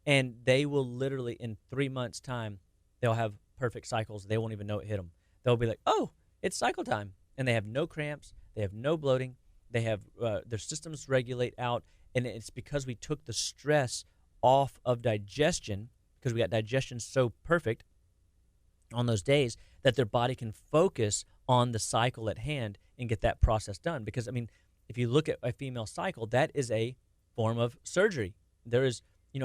and they will literally in 3 months' time, they'll have perfect cycles. They won't even know it hit them. They'll be like, oh, it's cycle time, and they have no cramps, they have no bloating, they have their systems regulate out, and it's because we took the stress off of digestion, because we got digestion so perfect on those days that their body can focus on the cycle at hand and get that process done. Because, I mean, if you look at a female cycle, that is a form of surgery. There is,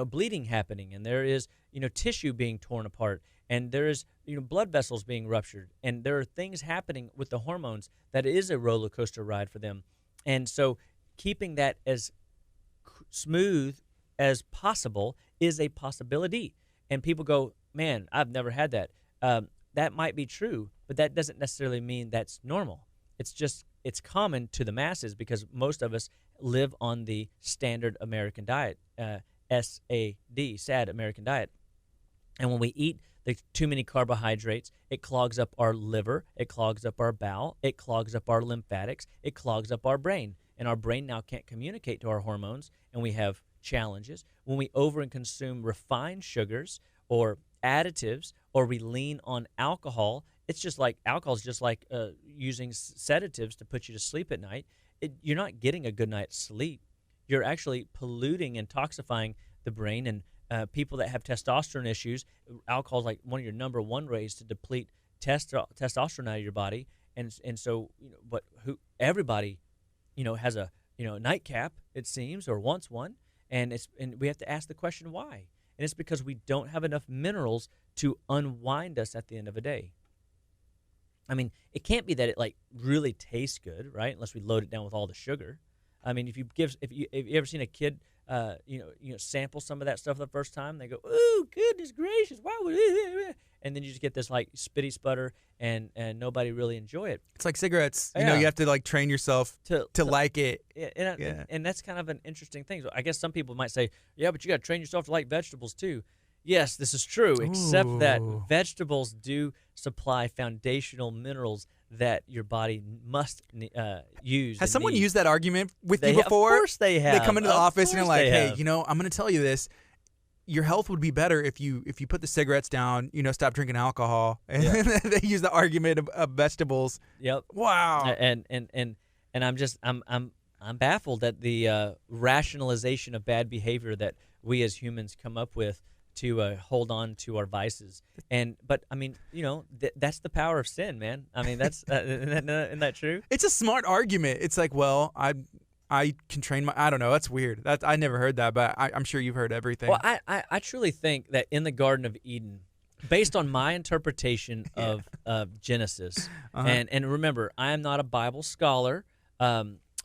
bleeding happening, and there is, tissue being torn apart, and there is, blood vessels being ruptured, and there are things happening with the hormones that is a roller coaster ride for them. And so keeping that as smooth as possible is a possibility. And people go, man, I've never had that. That might be true, but that doesn't necessarily mean that's normal. It's common to the masses because most of us live on the standard American diet, SAD, sad American diet. And when we eat too many carbohydrates, it clogs up our liver, it clogs up our bowel, it clogs up our lymphatics, it clogs up our brain. And our brain now can't communicate to our hormones, and we have challenges. When we over and consume refined sugars or additives, or we lean on alcohol, alcohol is just like using sedatives to put you to sleep at night. You're not getting a good night's sleep. You're actually polluting and toxifying the brain. And people that have testosterone issues, alcohol is like one of your number one ways to deplete testosterone out of your body. And so, everybody, has a nightcap, it seems, or wants one, and we have to ask the question why. And it's because we don't have enough minerals to unwind us at the end of a day. I mean, it can't be that it really tastes good, right? Unless we load it down with all the sugar. I mean, if you ever seen a kid, sample some of that stuff the first time, they go, "Ooh, goodness gracious, why would?" And then you just get this spitty sputter, and nobody really enjoy it. It's like cigarettes. Yeah. You have to train yourself to like it. And that's kind of an interesting thing. So I guess some people might say, yeah, but you got to train yourself to like vegetables too. Yes, this is true, except that vegetables do supply foundational minerals that your body must use. Has someone used that argument with you Of before? course they have. They come into the office and they're like, hey, have. I'm going to tell you this. Your health would be better if you put the cigarettes down, stop drinking alcohol. And they use the argument of vegetables. Yep. Wow. And I'm I'm baffled at the rationalization of bad behavior that we as humans come up with to hold on to our vices. But I mean, that's the power of sin, man. I mean, that's isn't that true? It's a smart argument. It's like, well, I can train my. I don't know. That's weird. I never heard that, but I'm sure you've heard everything. Well, I truly think that in the Garden of Eden, based on my interpretation of Genesis, and remember, I am not a Bible scholar.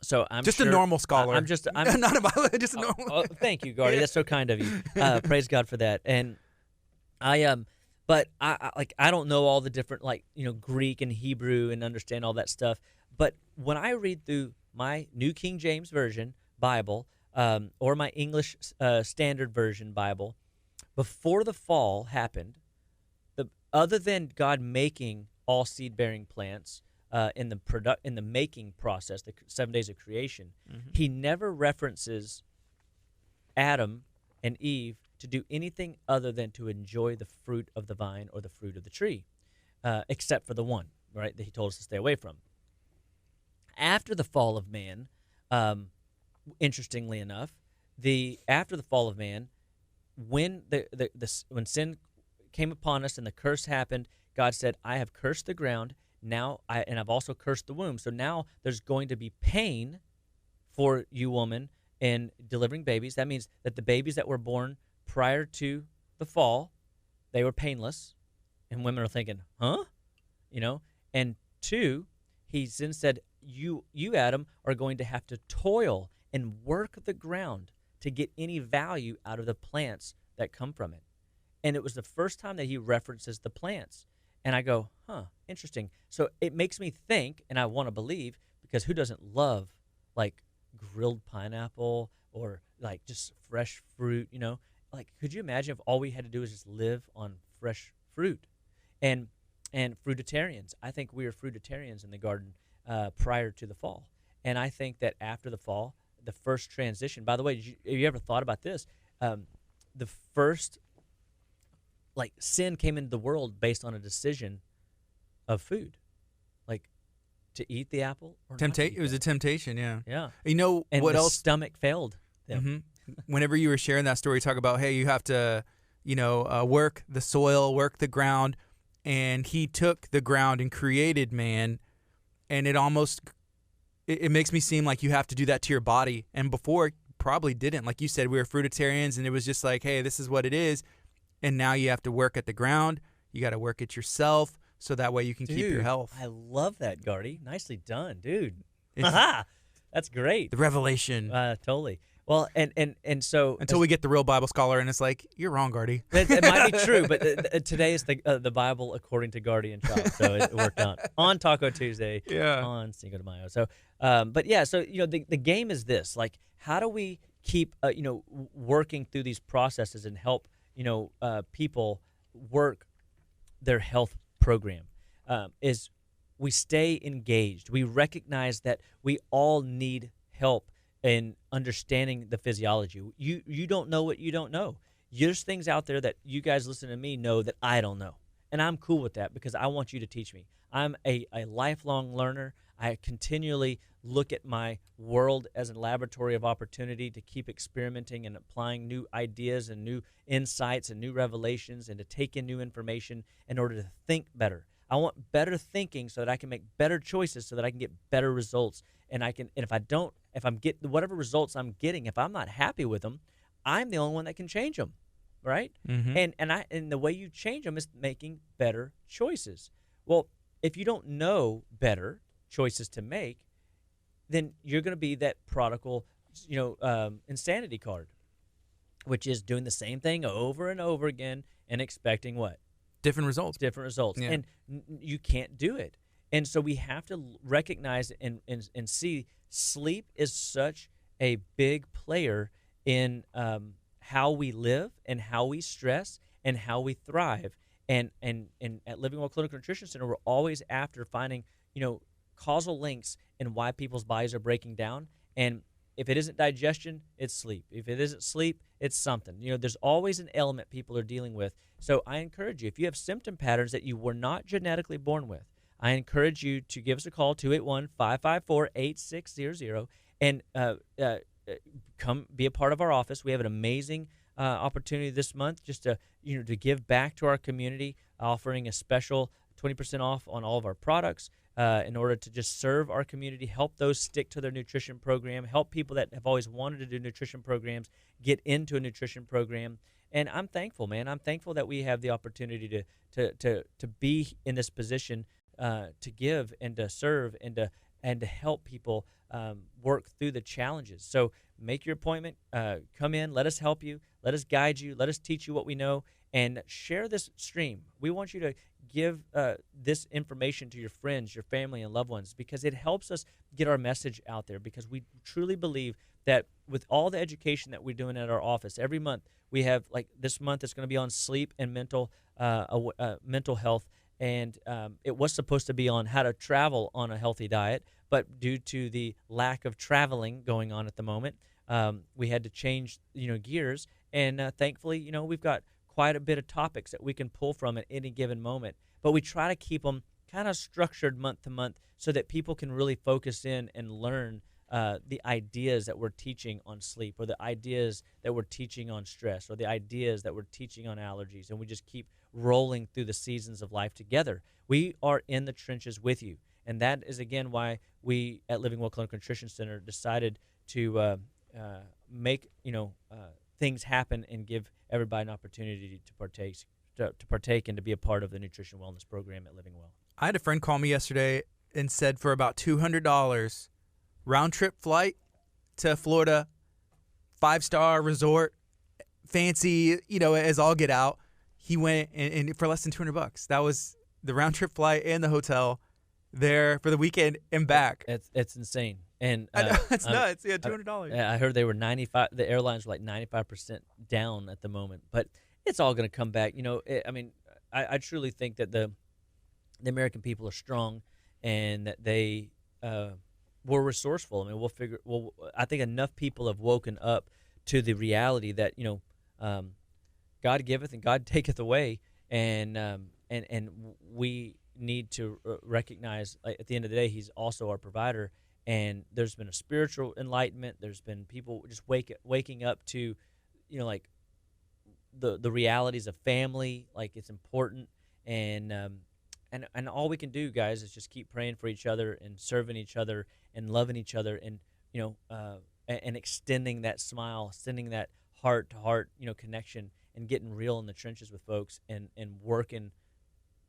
So I'm just sure, a normal scholar. I'm not a Bible, just a normal. Oh, thank you, Gardy. That's so kind of you. Praise God for that. And but I don't know all the different Greek and Hebrew and understand all that stuff. But when I read through my New King James Version Bible or my English Standard Version Bible, before the fall happened, other than God making all seed-bearing plants. In the making process, the 7 days of creation, he never references Adam and Eve to do anything other than to enjoy the fruit of the vine or the fruit of the tree, except for the one, right, that he told us to stay away from. After the fall of man, interestingly enough, after the fall of man, when when sin came upon us and the curse happened, God said, "I have cursed the ground." Now, I've also cursed the womb. So now there's going to be pain for you, woman, in delivering babies. That means that the babies that were born prior to the fall, they were painless. And women are thinking, huh? And two, he then said, you, Adam, are going to have to toil and work the ground to get any value out of the plants that come from it. And it was the first time that he references the plants. And I go, interesting. So it makes me think, and I want to believe, because who doesn't love grilled pineapple or just fresh fruit? Could you imagine if all we had to do was just live on fresh fruit? And fruitarians, I think we were fruitarians in the garden prior to the fall. And I think that after the fall, the first transition. By the way, have you ever thought about this? The first. Sin came into the world based on a decision of food, to eat the apple or not to eat It was a temptation, yeah. Yeah. And what the else? Stomach failed them. Whenever you were sharing that story, talk about, hey, you have to, work the soil, work the ground, and he took the ground and created man, and it makes me seem like you have to do that to your body, and before probably didn't. Like you said, we were fruitarians, and it was just like, hey, this is what it is. And now you have to work at the ground. You got to work it yourself, so that way you can keep your health. I love that, Gardy. Nicely done, dude. That's great. The revelation. Totally. Well, and so until we get the real Bible scholar, and it's like, you're wrong, Gardy. It might be true, but today is the Bible according to Gardy and Chapa, so it worked out on Taco Tuesday. Yeah. On Cinco de Mayo. So, but yeah, so the game is this: how do we keep working through these processes and help people work their health program, is we stay engaged. We recognize that we all need help in understanding the physiology. You don't know what you don't know. There's things out there that you guys listen to me know that I don't know. And I'm cool with that because I want you to teach me. I'm a lifelong learner. I continually look at my world as a laboratory of opportunity to keep experimenting and applying new ideas and new insights and new revelations and to take in new information in order to think better. I want better thinking so that I can make better choices so that I can get better results. And if I'm getting whatever results I'm getting, if I'm not happy with them, I'm the only one that can change them, right? Mm-hmm. And the way you change them is making better choices. Well, if you don't know better choices to make, then you're going to be that prodigal, insanity card, which is doing the same thing over and over again and expecting what? Different results. Different results. Yeah. And you can't do it. And so we have to recognize and see sleep is such a big player in how we live and how we stress and how we thrive. And at Living Well Clinical Nutrition Center, we're always after finding, causal links in why people's bodies are breaking down. And if it isn't digestion, it's sleep. If it isn't sleep, it's something. There's always an element people are dealing with. So I encourage you, if you have symptom patterns that you were not genetically born with, I encourage you to give us a call, 281-554-8600, And come be a part of our office. We have an amazing opportunity this month just to to give back to our community, offering a special 20% off on all of our products in order to just serve our community, help those stick to their nutrition program, help people that have always wanted to do nutrition programs get into a nutrition program. And I'm thankful, man. I'm thankful that we have the opportunity to be in this position to give and to serve and to help people work through the challenges. So make your appointment, come in, let us help you, let us guide you, let us teach you what we know, and share this stream. We want you to give this information to your friends, your family, and loved ones, because it helps us get our message out there, because we truly believe that with all the education that we're doing at our office, every month we have, like this month, it's going to be on sleep and mental health, and it was supposed to be on how to travel on a healthy diet, but due to the lack of traveling going on at the moment, we had to change gears, and thankfully we've got quite a bit of topics that we can pull from at any given moment, but we try to keep them kind of structured month to month so that people can really focus in and learn the ideas that we're teaching on sleep, or the ideas that we're teaching on stress, or the ideas that we're teaching on allergies, and we just keep rolling through the seasons of life together. We are in the trenches with you, and that is again why we at Living Well Clinical Nutrition Center decided to make things happen and give everybody an opportunity to partake and to be a part of the nutrition wellness program at Living Well. I had a friend call me yesterday and said for about $200, round trip flight to Florida, 5-star resort, fancy, as all get out. He went and for less than $200. That was the round trip flight and the hotel there for the weekend and back. It's insane. And I know, it's nuts. Yeah, $200. I heard they were 95. The airlines were like 95% down at the moment, but it's all going to come back. I truly think that the American people are strong, and that they were resourceful. I mean, I think enough people have woken up to the reality that God giveth and God taketh away, and we need to recognize, like, at the end of the day, He's also our provider. And there's been a spiritual enlightenment. There's been people just waking up to, like the realities of family, like it's important, and all we can do, guys, is just keep praying for each other and serving each other and loving each other, and and extending that smile, sending that heart to heart connection, and getting real in the trenches with folks, and working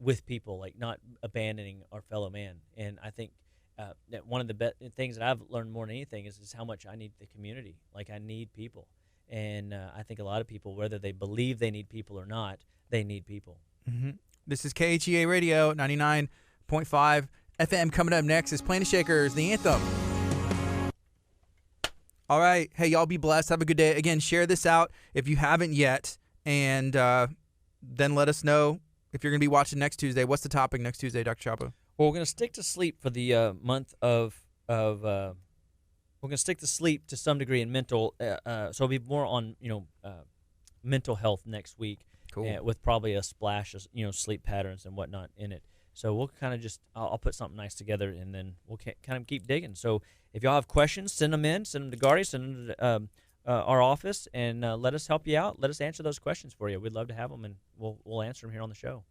with people, like not abandoning our fellow man. And I think that one of the things that I've learned more than anything is how much I need the community. Like, I need people. And I think a lot of people, whether they believe they need people or not, they need people. Mm-hmm. This is KHEA Radio, 99.5 FM. Coming up next is Planet Shakers, the anthem. All right. Hey, y'all be blessed. Have a good day. Again, share this out if you haven't yet. And then let us know if you're going to be watching next Tuesday. What's the topic next Tuesday, Dr. Chapa? Well, we're going to stick to sleep for the month of we're going to stick to sleep to some degree in mental. So it'll be more on mental health next week. Cool. With probably a splash of sleep patterns and whatnot in it. So we'll kind of just I'll put something nice together, and then we'll kind of keep digging. So if y'all have questions, send them in. Send them to Gardy. Send them to our office, and let us help you out. Let us answer those questions for you. We'd love to have them, and we'll answer them here on the show.